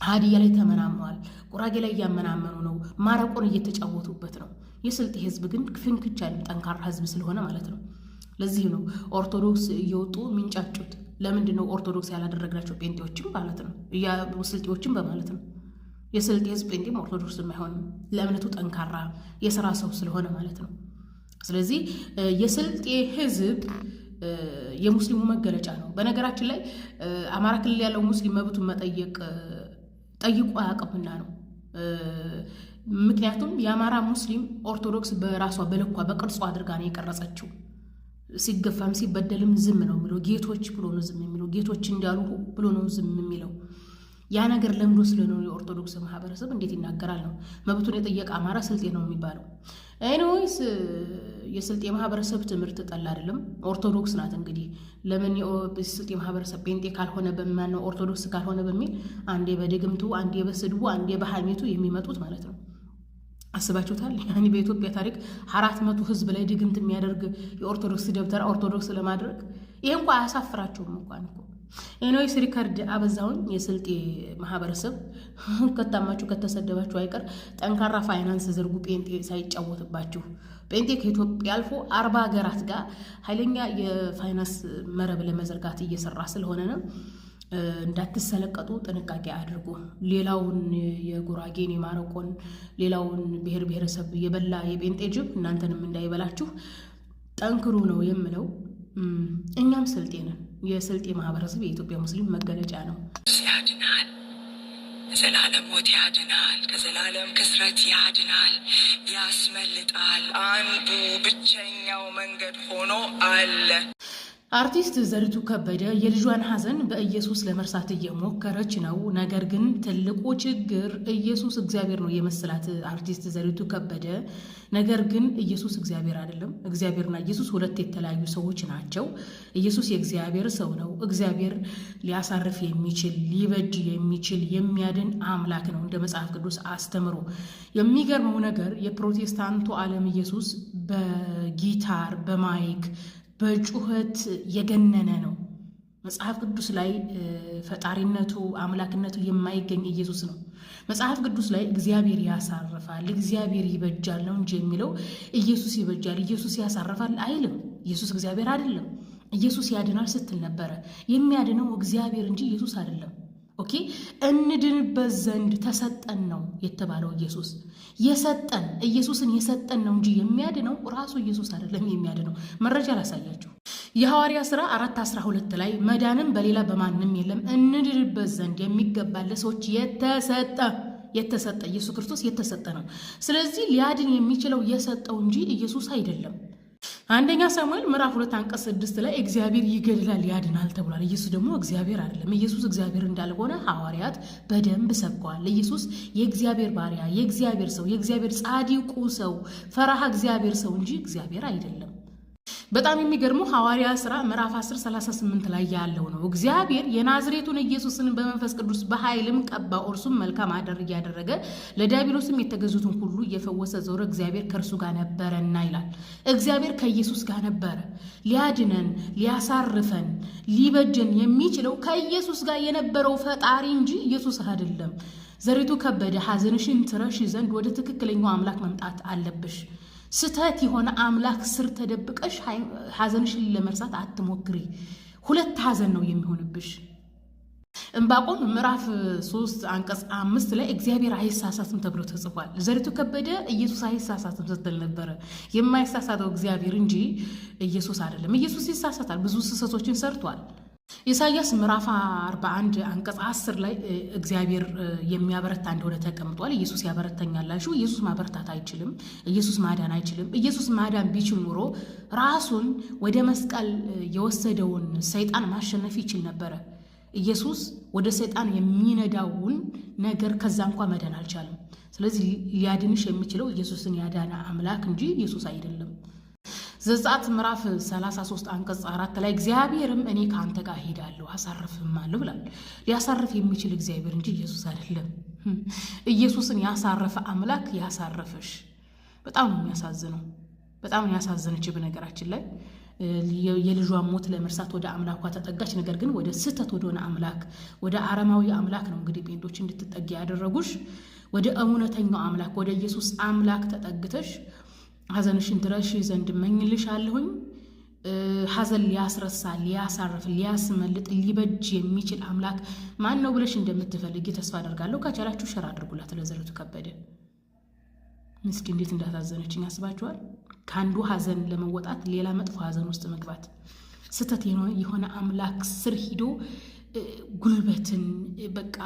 ሀዲያ ላይ ተመናምነዋል። ጉራጌ ላይ እያመናመኑ ነው። ማረቆን እየተጫወቱበት ነው። የስልጤ ህዝብ ግን ፍንክች ያለም ጠንካራ ህዝብ ስለሆነ ማለት ነው። ለዚህ ነው ኦርቶዶክስ እየወጡ ሚንጫጩት። ለምንድን ነው ኦርቶዶክስ ያላደረግናቸው? ጴንጤዎችም ማለት ነው ስልጤዎችም በማለት ነው። የስልጤ ህዝብ ጴንጤም ኦርቶዶክስም አይሆንም። ለእምነቱ ጠንካራ የስራ ሰው ስለሆነ ማለት ነው። ስለዚህ የስልጤ ህዝብ የሙስሊሙ መገለጫ ነው። በነገራችን ላይ አማራ ክልል ያለው ሙስሊም መብቱን መጠየቅ ጠይቆ አያውቅምና ነው። ምክንያቱም የአማራ ሙስሊም ኦርቶዶክስ በራሷ በልኳ በቅርጿ አድርጋ ነው የቀረጸችው። ሲገፋም ሲበደልም ዝም ነው የሚለው። ጌቶች ብሎ ነው ዝም የሚለው። ጌቶች እንዳሉ ብሎ ነው ዝም የሚለው። ያ ነገር ለምዶ ስለሆነ የኦርቶዶክስ ማህበረሰብ እንዴት ይናገራል ነው። መብቱን የጠየቀ አማራ ስልጤ ነው የሚባለው። ኤኒዌይስ የስልጤ ማህበረሰብ ትምህርት ጠላ አይደለም፣ ኦርቶዶክስ ናት። እንግዲህ ለምን የስልጤ ማህበረሰብ ጴንጤ ካልሆነ በማን ነው ኦርቶዶክስ ካልሆነ በሚል አንዴ በድግምቱ አንዴ በስድቡ አንዴ በሐሜቱ የሚመጡት ማለት ነው። አስባችሁታል? ያኔ በኢትዮጵያ ታሪክ 400 ህዝብ ላይ ድግምት የሚያደርግ የኦርቶዶክስ ደብተራ ኦርቶዶክስ ለማድረግ ይሄ እንኳ አያሳፍራቸውም እንኳን እኮ። ኤኒዌይስ ሪከርድ አበዛውን። የስልጤ ማህበረሰብ ከታማችሁ ከተሰደባችሁ አይቀር ጠንካራ ፋይናንስ ዘርጉ፣ ጴንጤ ሳይጫወትባችሁ። ጴንጤ ከኢትዮጵያ አልፎ 40 ሀገራት ጋር ኃይለኛ የፋይናንስ መረብ ለመዘርጋት እየሰራ ስለሆነ ነው። እንዳትሰለቀጡ ጥንቃቄ አድርጉ። ሌላውን የጉራጌን የማረቆን ሌላውን ብሔር ብሔረሰብ የበላ የጴንጤ ጅብ እናንተንም እንዳይበላችሁ ጠንክሩ ነው የምለው። እኛም ስልጤ ነን። የስልጤ ማህበረሰብ የኢትዮጵያ ሙስሊም መገለጫ ነው። ያድናል፣ ከዘላለም ሞት ያድናል፣ ከዘላለም ክስረት ያድናል፣ ያስመልጣል። አንዱ ብቸኛው መንገድ ሆኖ አለ። አርቲስት ዘሪቱ ከበደ የልጇን ሐዘን በኢየሱስ ለመርሳት እየሞከረች ነው። ነገር ግን ትልቁ ችግር ኢየሱስ እግዚአብሔር ነው የመሰላት አርቲስት ዘሪቱ ከበደ። ነገር ግን ኢየሱስ እግዚአብሔር አይደለም። እግዚአብሔርና ኢየሱስ ሁለት የተለያዩ ሰዎች ናቸው። ኢየሱስ የእግዚአብሔር ሰው ነው። እግዚአብሔር ሊያሳርፍ የሚችል ሊበጅ የሚችል የሚያድን አምላክ ነው እንደ መጽሐፍ ቅዱስ አስተምሮ። የሚገርመው ነገር የፕሮቴስታንቱ ዓለም ኢየሱስ በጊታር በማይክ በጩኸት የገነነ ነው። መጽሐፍ ቅዱስ ላይ ፈጣሪነቱ አምላክነቱ የማይገኝ ኢየሱስ ነው። መጽሐፍ ቅዱስ ላይ እግዚአብሔር ያሳርፋል፣ እግዚአብሔር ይበጃል ነው እንጂ የሚለው ኢየሱስ ይበጃል፣ ኢየሱስ ያሳርፋል አይልም። ኢየሱስ እግዚአብሔር አይደለም። ኢየሱስ ያድናል ስትል ነበረ። የሚያድነው እግዚአብሔር እንጂ ኢየሱስ አይደለም። ኦኬ፣ እንድንበት ዘንድ ተሰጠን ነው የተባለው። ኢየሱስ የሰጠን ኢየሱስን የሰጠን ነው እንጂ የሚያድነው ራሱ ኢየሱስ አይደለም የሚያድነው። መረጃ ላሳያችሁ። የሐዋርያ ሥራ 4:12 ላይ መዳንም በሌላ በማንም የለም እንድንበት ዘንድ የሚገባ ለሰዎች የተሰጠ ኢየሱስ ክርስቶስ የተሰጠ ነው። ስለዚህ ሊያድን የሚችለው የሰጠው እንጂ ኢየሱስ አይደለም። አንደኛ ሳሙኤል ምዕራፍ 2:6 ላይ እግዚአብሔር ይገድላል ያድናል ተብሏል። ኢየሱስ ደግሞ እግዚአብሔር አይደለም። ኢየሱስ እግዚአብሔር እንዳልሆነ ሐዋርያት በደንብ ሰብከዋል። ኢየሱስ የእግዚአብሔር ባሪያ፣ የእግዚአብሔር ሰው፣ የእግዚአብሔር ጻድቁ ሰው፣ ፈራሃ እግዚአብሔር ሰው እንጂ እግዚአብሔር አይደለም። በጣም የሚገርመው ሐዋርያ ሥራ ምዕራፍ 10:38 ላይ ያለው ነው። እግዚአብሔር የናዝሬቱን ኢየሱስን በመንፈስ ቅዱስ በኃይልም ቀባው፣ እርሱም መልካም እያደረገ ለዲያብሎስም የተገዙትን ሁሉ እየፈወሰ ዞረ፣ እግዚአብሔር ከእርሱ ጋር ነበረና ይላል። እግዚአብሔር ከኢየሱስ ጋር ነበረ። ሊያድነን ሊያሳርፈን ሊበጀን የሚችለው ከኢየሱስ ጋር የነበረው ፈጣሪ እንጂ ኢየሱስ አይደለም። ዘሪቱ ከበደ ሐዘንሽን ትረሽ ዘንድ ወደ ትክክለኛው አምላክ መምጣት አለብሽ። ስተት የሆነ አምላክ ስር ተደብቀሽ ሐዘንሽን ለመርሳት አትሞክሪ። ሁለት ሐዘን ነው የሚሆንብሽ። ዕንባቆም ምዕራፍ 3:5 ላይ እግዚአብሔር አይሳሳትም ተብሎ ተጽፏል። ዘሪቱ ከበደ ኢየሱስ አይሳሳትም ስትል ነበረ። የማይሳሳተው እግዚአብሔር እንጂ ኢየሱስ አይደለም። ኢየሱስ ይሳሳታል፣ ብዙ ስህተቶችን ሰርቷል። ኢሳይያስ ምዕራፍ 41:10 ላይ እግዚአብሔር የሚያበረታ እንደሆነ ተቀምጧል። ኢየሱስ ያበረታኛላችሁ። ኢየሱስ ማበረታት አይችልም። ኢየሱስ ማዳን አይችልም። ኢየሱስ ማዳን ቢችል ኖሮ ራሱን ወደ መስቀል የወሰደውን ሰይጣን ማሸነፍ ይችል ነበረ። ኢየሱስ ወደ ሰይጣን የሚነዳውን ነገር ከዛ እንኳ መዳን አልቻለም። ስለዚህ ሊያድንሽ የሚችለው ኢየሱስን ያዳነ አምላክ እንጂ ኢየሱስ አይደለም። ዘጸአት ምዕራፍ 33:4 ላይ እግዚአብሔርም እኔ ከአንተ ጋር ሄዳለሁ አሳርፍማለሁ ብሏል። ሊያሳርፍ የሚችል እግዚአብሔር እንጂ ኢየሱስ አይደለም። ኢየሱስን ያሳረፈ አምላክ ያሳረፈሽ። በጣም ነው የሚያሳዝነው። በጣም ያሳዘነች። በነገራችን ላይ የልጇን ሞት ለመርሳት ወደ አምላኳ ተጠጋች። ነገር ግን ወደ ስህተት ወደሆነ አምላክ ወደ አረማዊ አምላክ ነው እንግዲህ ጴንጦች እንድትጠጊ ያደረጉሽ። ወደ እውነተኛው አምላክ ወደ ኢየሱስ አምላክ ተጠግተሽ ሐዘንሽን ትረሺ ዘንድ እመኝልሻለሁኝ። ሐዘን ሊያስረሳ፣ ሊያሳርፍ፣ ሊያስመልጥ፣ ሊበጅ የሚችል አምላክ ማን ነው ብለሽ እንደምትፈልጊ ተስፋ አደርጋለሁ። ከቻላችሁ ሸር አድርጉላት ለዘሪቱ ከበደ። ምስኪ እንዴት እንዳታዘነችኝ ያስባችኋል? ከአንዱ ሐዘን ለመወጣት ሌላ መጥፎ ሐዘን ውስጥ መግባት፣ ስተት የሆነ አምላክ ስር ሂዶ ጉልበትን በቃ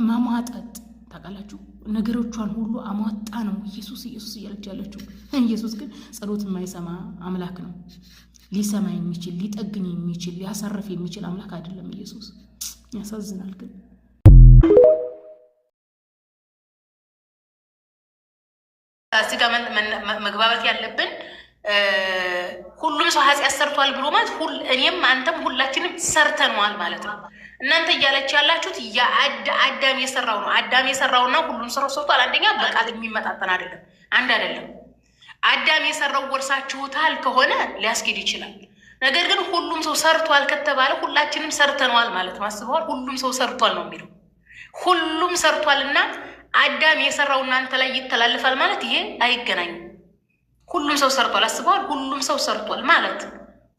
ማሟጠጥ። ታውቃላችሁ ነገሮቿን ሁሉ አሟጣ ነው ኢየሱስ ኢየሱስ እያለች ያለችው። ኢየሱስ ግን ጸሎት የማይሰማ አምላክ ነው። ሊሰማ የሚችል ሊጠግን የሚችል ሊያሳርፍ የሚችል አምላክ አይደለም ኢየሱስ። ያሳዝናል ግን እዚህ ጋር መግባባት ያለብን ሁሉም ሰው ኃጢአት ሰርቷል ብሎ ማለት እኔም አንተም ሁላችንም ሰርተነዋል ማለት ነው። እናንተ እያለች ያላችሁት አዳም የሰራው ነው። አዳም የሰራውና ሁሉም ሰው ሰርቷል። አንደኛ በቃል የሚመጣጠን አይደለም፣ አንድ አይደለም። አዳም የሰራው ወርሳችሁታል ከሆነ ሊያስኬድ ይችላል። ነገር ግን ሁሉም ሰው ሰርቷል ከተባለ ሁላችንም ሰርተነዋል ማለት ነው። አስበዋል? ሁሉም ሰው ሰርቷል ነው የሚለው። ሁሉም ሰርቷልና አዳም የሰራው እናንተ ላይ ይተላልፋል ማለት ይሄ አይገናኝም። ሁሉም ሰው ሰርቷል። አስበዋል? ሁሉም ሰው ሰርቷል ማለት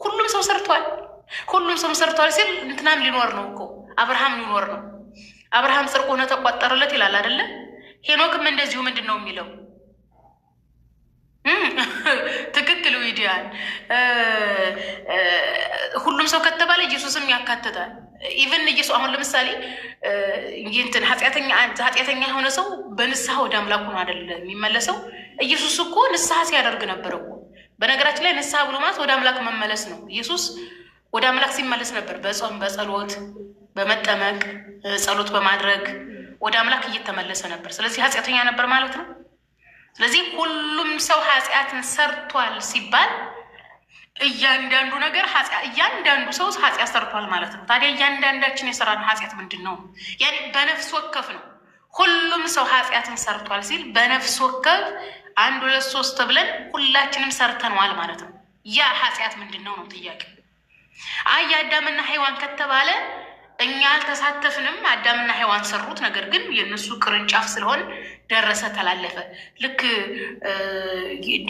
ሁሉም ሰው ሰርቷል። ሁሉም ሰው ሰርቷል ሲል እንትናም ሊኖር ነው እኮ አብርሃም ሊኖር ነው። አብርሃም ጽድቅ ሆነ ተቆጠረለት ይላል አይደለ? ሄኖክም እንደዚሁ ምንድን ነው የሚለው? ትክክል ዊዲያን ሁሉም ሰው ከተባለ ኢየሱስም ያካትታል። ኢቨን ኢየሱስ አሁን ለምሳሌ እንትን ኃጢአተኛ የሆነ ሰው በንስሐ ወደ አምላኩ ነው አይደል የሚመለሰው? ኢየሱስ እኮ ንስሐ ሲያደርግ ነበር እኮ። በነገራችን ላይ ንስሐ ብሎ ማለት ወደ አምላክ መመለስ ነው። ኢየሱስ ወደ አምላክ ሲመለስ ነበር በጾም በጸሎት በመጠመቅ ጸሎት በማድረግ ወደ አምላክ እየተመለሰ ነበር። ስለዚህ ኃጢአተኛ ነበር ማለት ነው። ስለዚህ ሁሉም ሰው ኃጢአትን ሰርቷል ሲባል እያንዳንዱ ነገር እያንዳንዱ ሰው ኃጢአት ሰርቷል ማለት ነው። ታዲያ እያንዳንዳችን የሰራን ኃጢአት ምንድን ነው? ያኔ በነፍስ ወከፍ ነው። ሁሉም ሰው ኃጢአትን ሰርቷል ሲል በነፍስ ወከፍ 1 2 3 ብለን ሁላችንም ሰርተነዋል ማለት ነው። ያ ኃጢአት ምንድን ነው ነው ጥያቄ። አዳምና ሔዋን ከተባለ እኛ አልተሳተፍንም። አዳምና ሔዋን ሰሩት። ነገር ግን የነሱ ቅርንጫፍ ስለሆን ደረሰ፣ ተላለፈ። ልክ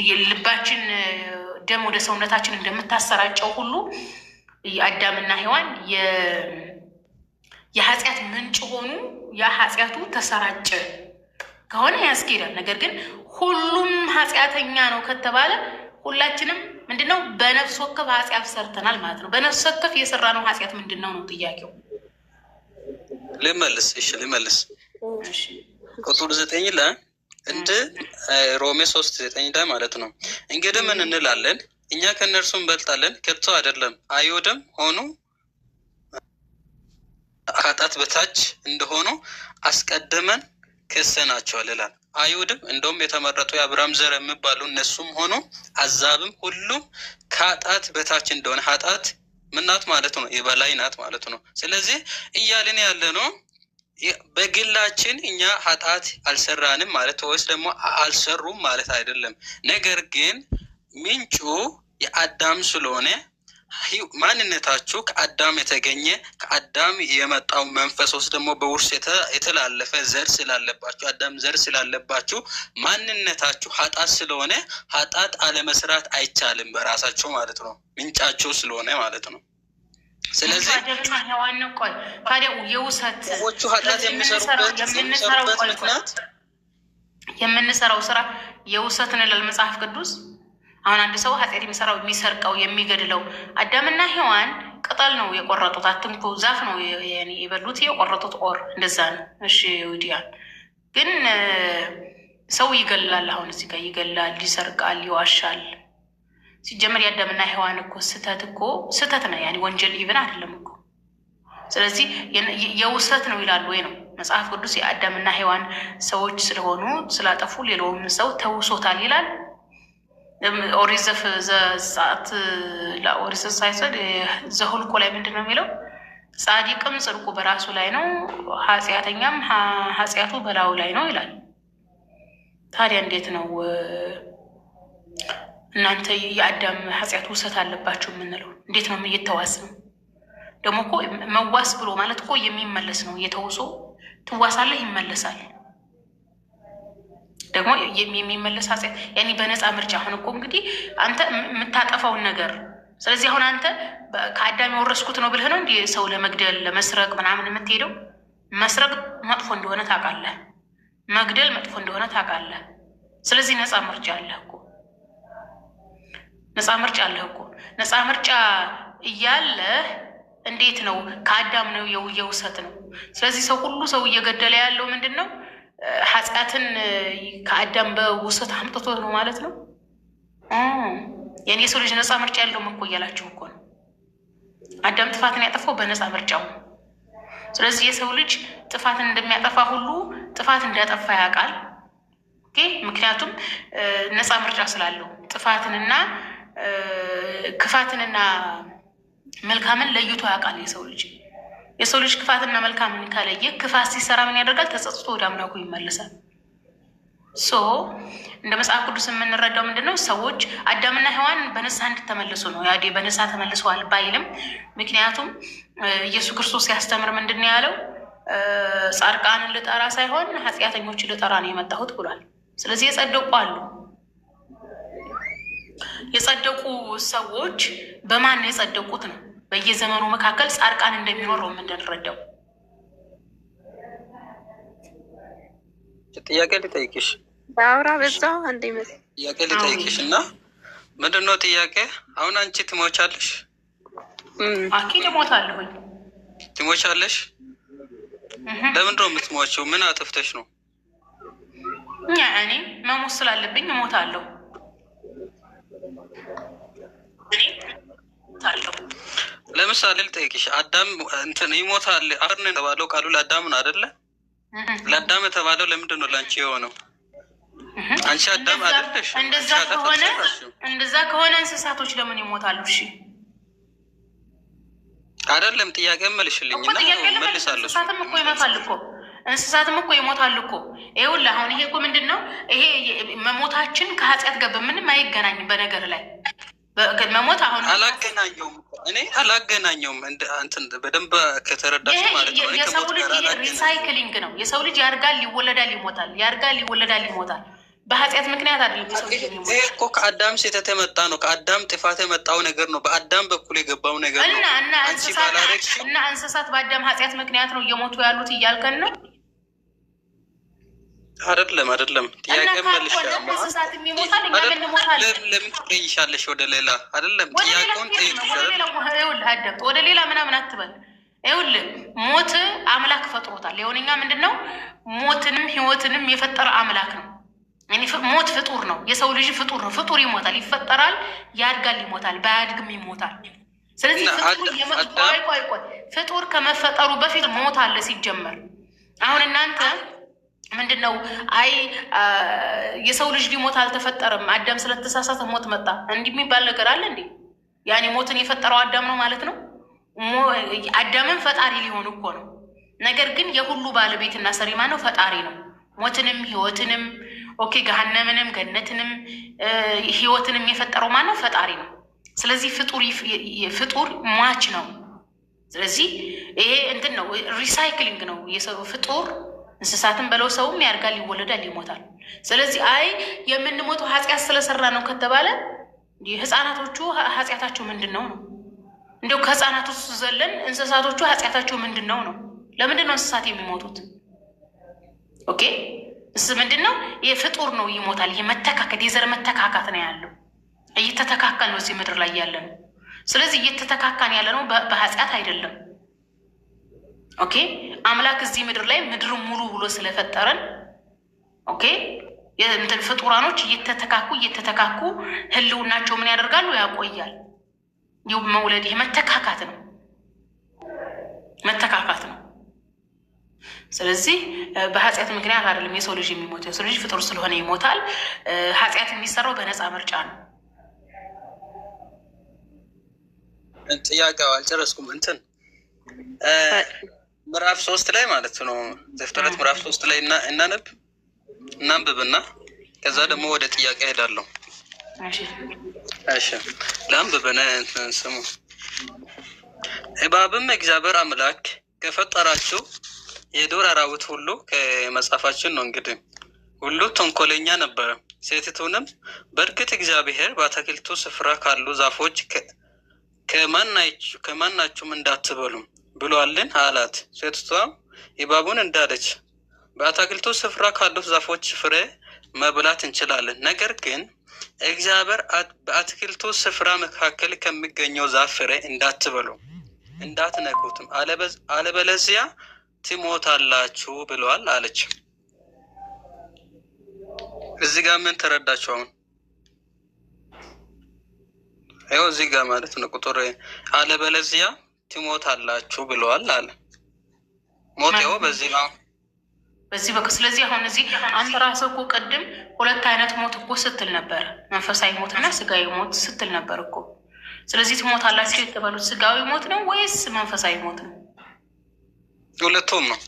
የልባችን ደም ወደ ሰውነታችን እንደምታሰራጨው ሁሉ አዳምና ሔዋን የኃጢአት ምንጭ ሆኑ። ያ ኃጢአቱ ተሰራጨ ከሆነ ያስኬዳል። ነገር ግን ሁሉም ኃጢአተኛ ነው ከተባለ ሁላችንም ምንድነው በነፍስ ወከፍ ኃጢአት ሰርተናል ማለት ነው። በነፍስ ወከፍ የሰራነው ኃጢአት ምንድን ነው ነው ጥያቄው። ልመልስ ቁጥር 9 ላይ እንደ ሮሜ 3:9 ላይ ማለት ነው። እንግዲህ ምን እንላለን? እኛ ከእነርሱ እንበልጣለን? ከቶ አይደለም። አይሁድም ሆኑ ከኃጢአት በታች እንደሆኑ አስቀድመን ከሰናቸዋል ይላል። አይሁድም እንደውም የተመረጡ የአብርሃም ዘር የሚባሉ እነሱም ሆኑ አሕዛብም ሁሉም ከኃጢአት በታች እንደሆነ ኃጢአት ምናት ማለት ነው የበላይ ናት ማለት ነው። ስለዚህ እያልን ያለ ነው በግላችን እኛ ኃጢአት አልሰራንም ማለት ወይስ ደግሞ አልሰሩም ማለት አይደለም። ነገር ግን ምንጩ የአዳም ስለሆነ ማንነታችሁ ከአዳም የተገኘ ከአዳም የመጣው መንፈስ ውስጥ ደግሞ በውርስ የተላለፈ ዘር ስላለባችሁ አዳም ዘር ስላለባችሁ ማንነታችሁ ኃጢአት ስለሆነ ኃጢአት አለመስራት አይቻልም በራሳቸው ማለት ነው። ምንጫቸው ስለሆነ ማለት ነው። ስለዚህ ታዲያ የውሰት ኃጢአት የሚሰሩበት ምክንያት የምንሰራው ስራ የውሰትን ይላል መጽሐፍ ቅዱስ። አሁን አንድ ሰው ኃጢአት የሚሰራው የሚሰርቀው የሚገድለው አዳምና ሔዋን ቅጠል ነው የቆረጡት፣ አትንኩ ዛፍ ነው የበሉት የቆረጡት ኦር እንደዛ ነው። እሺ ይሁዲያን ግን ሰው ይገላል። አሁን እዚህ ጋር ይገላል፣ ይሰርቃል፣ ይዋሻል። ሲጀመር የአዳምና ሔዋን እኮ ስህተት ነው። ያኔ ወንጀል ኢቭን አይደለም እኮ። ስለዚህ የውሰት ነው ይላሉ ወይ ነው መጽሐፍ ቅዱስ። የአዳምና ሔዋን ሰዎች ስለሆኑ ስላጠፉ ሌላውም ሰው ተውሶታል ይላል። ኦሪት ሳይሰድ ዘሁልቆ ላይ ምንድን ነው የሚለው? ጻድቅም ጽድቁ በራሱ ላይ ነው፣ ኃጢአተኛም ኃጢአቱ በላዩ ላይ ነው ይላል። ታዲያ እንዴት ነው እናንተ የአዳም ኃጢአት ውሰት አለባችሁ የምንለው እንዴት ነው? እየተዋስ ነው ደግሞ እኮ መዋስ ብሎ ማለት እኮ የሚመለስ ነው። የተውሶ ትዋሳለህ፣ ይመለሳል ደግሞ የሚመለስ ኃጢአት ያኔ በነፃ ምርጫ። አሁን እኮ እንግዲህ አንተ የምታጠፋውን ነገር ስለዚህ አሁን አንተ ከአዳም የወረስኩት ነው ብለህ ነው እንዲህ ሰው ለመግደል ለመስረቅ ምናምን የምትሄደው? መስረቅ መጥፎ እንደሆነ ታውቃለህ፣ መግደል መጥፎ እንደሆነ ታውቃለህ። ስለዚህ ነፃ ምርጫ አለህ እኮ፣ ነፃ ምርጫ አለህ እኮ። ነፃ ምርጫ እያለህ እንዴት ነው ከአዳም ነው የውሰት ነው። ስለዚህ ሰው ሁሉ ሰው እየገደለ ያለው ምንድን ነው? ኃጢአትን ከአዳም በውሰት አምጥቶ ነው ማለት ነው። የኔ ሰው ልጅ ነፃ ምርጫ ያለው እኮ እያላችሁ እኮ ነው። አዳም ጥፋትን ያጠፋው በነፃ ምርጫው። ስለዚህ የሰው ልጅ ጥፋትን እንደሚያጠፋ ሁሉ ጥፋት እንዳጠፋ ያውቃል። ምክንያቱም ነፃ ምርጫ ስላለው ጥፋትንና ክፋትንና መልካምን ለይቶ ያውቃል የሰው ልጅ ክፋትና መልካምን ካለየ ክፋት ሲሰራ ምን ያደርጋል? ተጸጽቶ ወደ አምላኩ ይመለሳል። እንደ መጽሐፍ ቅዱስ የምንረዳው ምንድን ነው? ሰዎች አዳምና ሔዋን በንስሐ እንድተመለሱ ነው። ያዴ በንስሐ ተመልሰዋል ባይልም፣ ምክንያቱም ኢየሱስ ክርስቶስ ሲያስተምር ምንድን ነው ያለው? ጻድቃንን ልጠራ ሳይሆን ኃጢአተኞችን ልጠራ ነው የመጣሁት ብሏል። ስለዚህ የጸደቁ አሉ። የጸደቁ ሰዎች በማን የጸደቁት ነው? በየዘመኑ መካከል ጻድቃን እንደሚኖረው የምንረዳው። ጥያቄ ልጠይቅሽ በአውራ በዛው አንድ ይመስል ጥያቄ ልጠይቅሽ እና ምንድን ነው ጥያቄ? አሁን አንቺ ትሞቻለሽ? አኪድ እሞታለሁኝ። ትሞቻለሽ? ለምንድን ነው የምትሞቸው? ምን አጥፍተሽ ነው? እኔ መሞት ስላለብኝ እሞታለሁ። ለምሳሌ ልጠይቅሽ፣ አዳም እንትን ይሞታል አርን የተባለው ቃሉ ለአዳም ነው አይደለ? ለአዳም የተባለው ለምንድን ነው ለአንቺ የሆነው? አንቺ አዳም አይደለሽ? እንደዛ ከሆነ እንስሳቶች ለምን ይሞታሉ? እሺ አይደለም፣ ጥያቄ መልሽልኝ እና መልሳለሁ። እንስሳትም እኮ ይሞታል እኮ እንስሳትም እኮ ይሞታል እኮ። ይኸውልህ አሁን ይሄ እኮ ምንድን ነው? ይሄ መሞታችን ከኃጢአት ጋር በምንም አይገናኝም። በነገር ላይ መሞት አሁን አላገናኘውም፣ እኔ አላገናኘውም። እንትን በደንብ ከተረዳሽ ማለት ነው። የሰው ልጅ ሪሳይክሊንግ ነው። የሰው ልጅ ያርጋል፣ ይወለዳል፣ ይሞታል፣ ያርጋል፣ ይወለዳል፣ ይሞታል። በኃጢአት ምክንያት አይደለም የሰው ልጅ የሚሞት። ይሄ እኮ ከአዳም ስህተት የመጣ ነው። ከአዳም ጥፋት የመጣው ነገር ነው። በአዳም በኩል የገባው ነገር ነው። እና እንስሳት በአዳም ኃጢአት ምክንያት ነው እየሞቱ ያሉት እያልከን ነው? አይደለም አይደለም። ጥያቄ መልሽ። እንስሳትም ይሞታል፣ እኛም እንሞታለን። ለምን ትቀይሻለሽ ወደ ሌላ? አይደለም ጥያቄውን ጠይቅሻለሁ። ወደ ሌላ ምናምን አትበል። ይኸውልህ ሞት አምላክ ፈጥሮታል። የሆነኛ ምንድን ነው? ሞትንም ህይወትንም የፈጠረ አምላክ ነው። ሞት ፍጡር ነው። የሰው ልጅ ፍጡር ነው። ፍጡር ይሞታል፣ ይፈጠራል፣ ያድጋል፣ ይሞታል፣ ባያድግም ይሞታል። ስለዚህ ፍጡር ከመፈጠሩ በፊት ሞት አለ ሲጀመር። አሁን እናንተ ምንድን ነው? አይ የሰው ልጅ ሊሞት አልተፈጠረም፣ አዳም ስለተሳሳተ ሞት መጣ፣ እንዲህ የሚባል ነገር አለ እንዴ? ያኔ ሞትን የፈጠረው አዳም ነው ማለት ነው። አዳምን ፈጣሪ ሊሆን እኮ ነው። ነገር ግን የሁሉ ባለቤትና ሰሪ ማነው? ፈጣሪ ነው። ሞትንም ህይወትንም ገሃነምንም ገነትንም ህይወትንም የፈጠረው ማነው? ፈጣሪ ነው። ስለዚህ ፍጡር ሟች ነው። ስለዚህ ይሄ እንትን ነው፣ ሪሳይክሊንግ ነው። የሰው ፍጡር እንስሳትን በለው ሰውም ያድጋል፣ ይወለዳል፣ ይሞታል። ስለዚህ አይ የምንሞተው ኃጢአት ስለሰራ ነው ከተባለ ህፃናቶቹ ኃጢአታቸው ምንድን ነው ነው? እንዲያው ከህፃናቱ ዘለን እንስሳቶቹ ኃጢአታቸው ምንድን ነው ነው? ለምንድን ነው እንስሳት የሚሞቱት? ምንድን ነው? ይህ ፍጡር ነው፣ ይሞታል። ይህ መተካከት የዘር መተካካት ነው ያለው። እየተተካካል ነው እዚህ ምድር ላይ ያለ ነው። ስለዚህ እየተተካካን ያለ ነው፣ በኃጢአት አይደለም። አምላክ እዚህ ምድር ላይ ምድር ሙሉ ብሎ ስለፈጠረን ፍጡራኖች እየተተካኩ ህልውናቸው ምን ያደርጋሉ? ያቆያል። ይህ መውለድ ይህ መተካካት ነው፣ መተካካት ነው። ስለዚህ በኃጢአት ምክንያት አይደለም የሰው ልጅ የሚሞተው። የሰው ልጅ ፍጡር ስለሆነ ይሞታል። ኃጢአት የሚሰራው በነፃ ምርጫ ነው። ጥያቄው አልጨረስኩም። እንትን ምዕራፍ 3 ላይ ማለት ነው። ዘፍጥረት ምዕራፍ 3 ላይ እናንብብና ከዛ ደግሞ ወደ ጥያቄ ሄዳለሁ። እሺ ለአንብበነ ስሙ። እባብም እግዚአብሔር አምላክ ከፈጠራቸው የዱር አራዊት ሁሉ ከመጽሐፋችን ነው እንግዲህ ሁሉ ተንኮለኛ ነበረ። ሴቲቱንም በእርግጥ እግዚአብሔር በአትክልቱ ስፍራ ካሉ ዛፎች ከማናችሁም እንዳትበሉ ብሏልን አላት። ሴቲቷም እባቡን እንዳለች በአትክልቱ ስፍራ ካሉት ዛፎች ፍሬ መብላት እንችላለን፣ ነገር ግን እግዚአብሔር በአትክልቱ ስፍራ መካከል ከሚገኘው ዛፍ ፍሬ እንዳትበሉ እንዳትነኩትም አለበለዚያ ትሞታላችሁ ብለዋል አለች። እዚህ ጋር ምን ተረዳችሁ? አሁን ይኸው እዚህ ጋር ማለት ነው ቁጥር አለበለዚያ ትሞታላችሁ ብለዋል አለ። ሞት ይኸው በዚህ ነው በዚህ በቃ። ስለዚህ አሁን እዚህ አንተ ራስህ እኮ ቅድም ሁለት አይነት ሞት እኮ ስትል ነበር፣ መንፈሳዊ ሞትና ስጋዊ ሞት ስትል ነበር እኮ። ስለዚህ ትሞታላችሁ የተባሉት ስጋዊ ሞት ነው ወይስ መንፈሳዊ ሞት ነው? ሁለቱም ነው።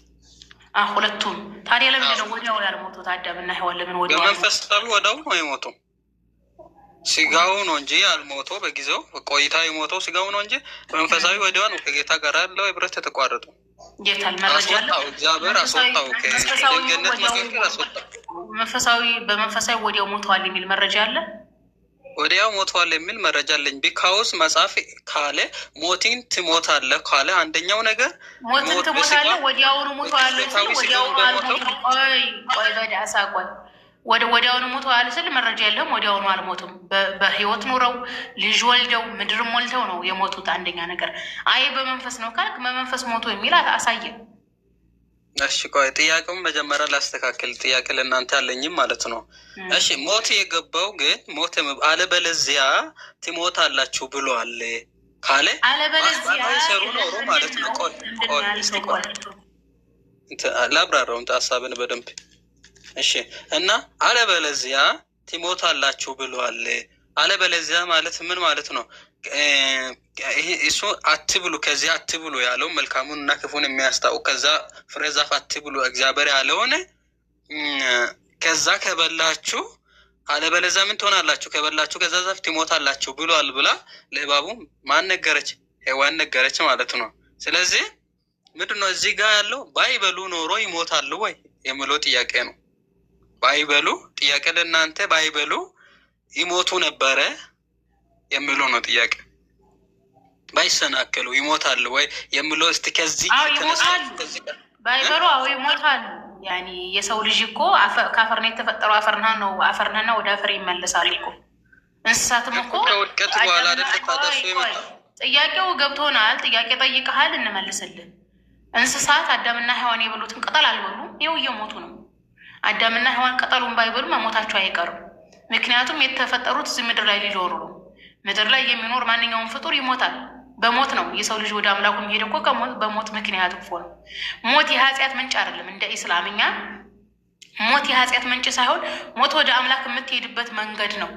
ሁለቱም። ታዲያ ለምንድን ነው ወዲያው ያልሞቱት አዳምና ሔዋን? ለምን ወዲያው? በመንፈሳዊ ወዲያው ነው የሞተው፣ ስጋው ነው እንጂ ያልሞተው። በጊዜው ቆይታ የሞተው ስጋው ነው እንጂ መንፈሳዊ ወዲያው ነው ከጌታ ጋር ያለው ህብረት የተቋረጠው። ጌታል መረጃ አለ። እግዚአብሔር አስወጣው ከገነት መካከል አስወጣው። በመንፈሳዊ ወዲያው ሞተዋል የሚል መረጃ አለ። ወዲያው ሞተዋል የሚል መረጃ አለኝ። ቢካውስ መጽሐፍ ካለ ሞትን ትሞታለህ ካለ አንደኛው ነገር ሞትን ትሞታለህ ወዲያውኑ ሞተዋል ስል ወዲያውኑ አልሞቱም። ቆይ በዳሳ ቆይ ወዲያውኑ ሞተዋል ስል መረጃ የለም። ወዲያውኑ አልሞቱም። በህይወት ኑረው ልጅ ወልደው ምድር ሞልተው ነው የሞቱት። አንደኛ ነገር አይ በመንፈስ ነው ካልክ በመንፈስ ሞቱ የሚል አሳየን። እሺ ቆይ ጥያቄውን መጀመሪያ ላስተካክል። ጥያቄ ለእናንተ ያለኝም ማለት ነው። እሺ ሞት የገባው ግን ሞት አለበለዚያ ትሞታላችሁ ብሏል ካለ አለበለዚያ ሰሩ ኖሮ ማለት ነው። ቆይ ላብራራውን ሀሳብን በደንብ እሺ። እና አለበለዚያ ትሞታላችሁ ብሏል። አለበለዚያ ማለት ምን ማለት ነው? እሱ አትብሉ ከዚያ አትብሉ ያለው መልካሙን እና ክፉን የሚያስታውቅ ከዛ ፍሬ ዛፍ አትብሉ እግዚአብሔር ያለውን ከዛ ከበላችሁ አለበለዚያ ምን ትሆናላችሁ? ከበላችሁ ከዛ ዛፍ ትሞታላችሁ ብሏል ብላ ለእባቡ ማን ነገረች? ሔዋን ነገረች ማለት ነው። ስለዚህ ምንድን ነው እዚህ ጋር ያለው? ባይበሉ ኖሮ ይሞታሉ ወይ የሚለው ጥያቄ ነው። ባይበሉ ጥያቄ ለእናንተ ባይበሉ ይሞቱ ነበረ የሚለው ነው ጥያቄ። ባይሰናከሉ ይሞታሉ ወይ የሚለው እስቲ ከዚህ ባይበሉ ይሞታሉ። ያኒ የሰው ልጅ እኮ ከአፈር ነው የተፈጠረው። አፈርና ወደ አፈር ይመለሳል እኮ። እንስሳትም እኮ ከውድቀት በኋላ አይደል ታደሱ ይመጣል። ጥያቄው ገብቶናል። ጥያቄ ጠይቀሃል፣ እንመልስልን። እንስሳት አዳምና ሔዋን የበሉትን ቅጠል አልበሉም፣ ይኸው እየሞቱ ነው። አዳምና ሔዋን ቅጠሉን ባይበሉ መሞታቸው አይቀርም። ምክንያቱም የተፈጠሩት እዚህ ምድር ላይ ሊኖሩ ነው። ምድር ላይ የሚኖር ማንኛውም ፍጡር ይሞታል። በሞት ነው የሰው ልጅ ወደ አምላኩ የሚሄድ እኮ በሞት ምክንያት እኮ ነው። ሞት የኃጢአት ምንጭ አይደለም። እንደ ኢስላምኛ ሞት የኃጢአት ምንጭ ሳይሆን ሞት ወደ አምላክ የምትሄድበት መንገድ ነው።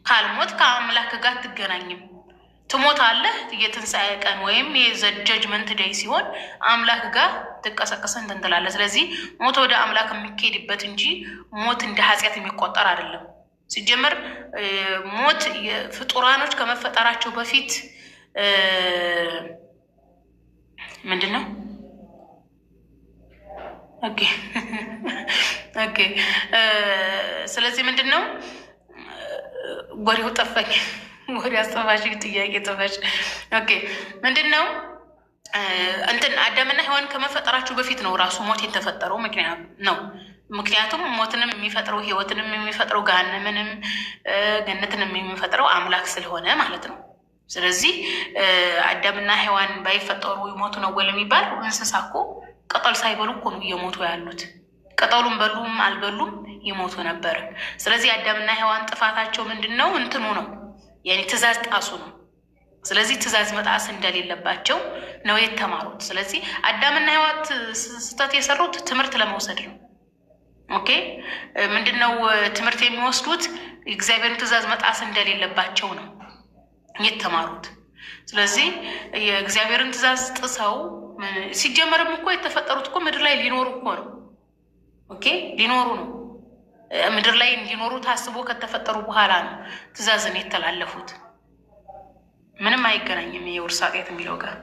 ካልሞት ከአምላክ ጋር አትገናኝም። ትሞታለህ። የትንሣኤ ቀን ወይም የጀጅመንት ዴይ ሲሆን አምላክ ጋር ትቀሰቀሰ እንትን ትላለህ። ስለዚህ ሞት ወደ አምላክ የሚካሄድበት እንጂ ሞት እንደ ኃጢአት የሚቆጠር አይደለም። ሲጀመር ሞት ፍጡራኖች ከመፈጠራቸው በፊት ምንድን ነው? ኦኬ ስለዚህ ምንድን ነው? ወሬው ጠፋኝ። ወሬ አስጠፋሽ፣ ጥያቄ ጠፋሽ። ኦኬ ምንድን ነው? እንትን አዳምና ሔዋን ከመፈጠራቸው በፊት ነው ራሱ ሞት የተፈጠረው ምክንያት ነው። ምክንያቱም ሞትንም የሚፈጥረው ህይወትንም የሚፈጥረው ገሃነምንም ገነትንም የሚፈጥረው አምላክ ስለሆነ ማለት ነው። ስለዚህ አዳምና ሔዋን ባይፈጠሩ ይሞቱ ነው ወይ የሚባል? እንስሳ እኮ ቅጠል ሳይበሉ እኮ ነው እየሞቱ ያሉት። ቅጠሉን በሉም አልበሉም ይሞቱ ነበር። ስለዚህ አዳምና ሔዋን ጥፋታቸው ምንድን ነው? እንትኑ ነው ያኔ ትእዛዝ ጣሱ ነው። ስለዚህ ትእዛዝ መጣስ እንደሌለባቸው ነው የተማሩት። ስለዚህ አዳምና ሔዋን ስህተት የሰሩት ትምህርት ለመውሰድ ነው። ኦኬ ምንድን ነው ትምህርት የሚወስዱት? እግዚአብሔርን ትእዛዝ መጣስ እንደሌለባቸው ነው የተማሩት። ስለዚህ የእግዚአብሔርን ትእዛዝ ጥሰው ሲጀመርም እኮ የተፈጠሩት እኮ ምድር ላይ ሊኖሩ እኮ ነው። ኦኬ ሊኖሩ ነው። ምድር ላይ እንዲኖሩ ታስቦ ከተፈጠሩ በኋላ ነው ትእዛዝን የተላለፉት። ምንም አይገናኝም የውርስ ኃጢአት የሚለው ጋር።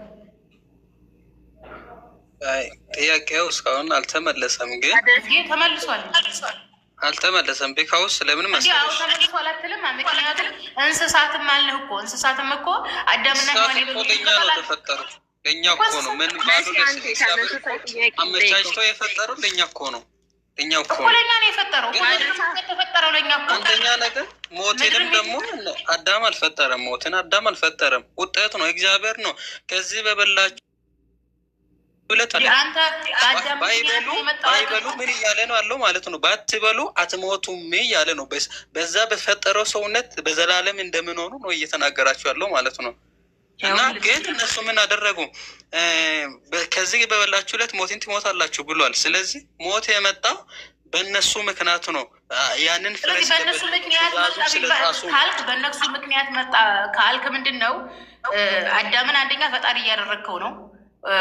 ጥያቄው እስካሁን አልተመለሰም፣ ግን ተመልሷል። አልተመለሰም። ቢካውስ ለምን መሰለሽ ተመልሷል አትልም? ምክንያቱም እንስሳትም አልንህ እኮ እንስሳትም እኮ አዳምና ሔዋን ለኛ ነው ተፈጠሩት። ለኛ እኮ ነው ምን ባሉ አመቻችቶ የፈጠረው ለኛ እኮ ነው። ለኛ እኮ ለኛ ነው የፈጠረው። የተፈጠረው ለኛ እኮ። አንደኛ ነገር ሞትንም ደግሞ አዳም አልፈጠረም። ሞትን አዳም አልፈጠረም። ውጤት ነው እግዚአብሔር ነው። ከዚህ በበላችሁ ባይበሉ ምን እያለ ነው አለው ማለት ነው። ባትበሉ አትሞቱም እያለ ነው። በዛ በፈጠረው ሰውነት በዘላለም እንደምንሆኑ ነው እየተናገራችሁ ያለው ማለት ነው። እና ግን እነሱ ምን አደረጉ? ከዚህ በበላችሁ ዕለት ሞትን ትሞታላችሁ ብሏል። ስለዚህ ሞት የመጣው በእነሱ ምክንያት ነው። ያንን ፍሬስ በእነሱ ምክንያት ካልክ በእነሱ ምክንያት መጣ ካልክ ምንድን ነው? አዳምን አንደኛ ፈጣሪ እያደረግከው ነው።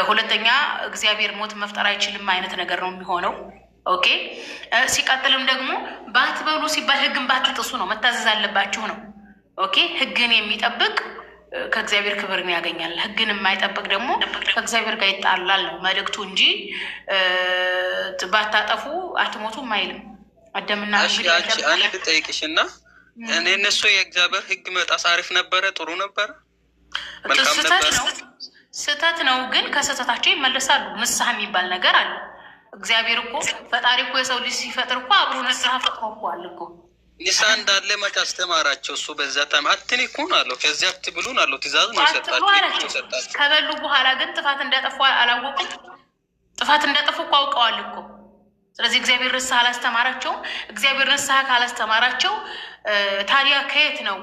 ሁለተኛ እግዚአብሔር ሞት መፍጠር አይችልም አይነት ነገር ነው የሚሆነው። ኦኬ። ሲቀጥልም ደግሞ ባትበሉ ሲባል ህግን ባትጥሱ ነው፣ መታዘዝ አለባችሁ ነው። ኦኬ። ህግን የሚጠብቅ ከእግዚአብሔር ክብርን ያገኛል። ህግን የማይጠብቅ ደግሞ ከእግዚአብሔር ጋር ይጣላል ነው መልእክቱ እንጂ ባታጠፉ አትሞቱም አይልም። አዳምና አንድ ጠይቅሽ እና እኔ እነሱ የእግዚአብሔር ህግ መጣስ አሪፍ ነበረ? ጥሩ ነበረ? መልካም ነበረ? ስህተት ነው፣ ግን ከስህተታቸው ይመለሳሉ። ንስሐ የሚባል ነገር አለ። እግዚአብሔር እኮ ፈጣሪ እኮ የሰው ልጅ ሲፈጥር እኮ አብሮ ንስሐ ፈጥሮ እኮ አለ እኮ። ንስሐ እንዳለ መች አስተማራቸው? እሱ በዛ ታም አትንኩን አለው። ከዚያ አትብሉን አለው። ትእዛዝ ነው የሰጣቸው። ከበሉ በኋላ ግን ጥፋት እንዳጠፉ አላወቁም። ጥፋት እንዳጠፉ እኮ አውቀዋል እኮ። ስለዚህ እግዚአብሔር ንስሐ አላስተማራቸውም። እግዚአብሔር ንስሐ ካላስተማራቸው ታዲያ ከየት ነው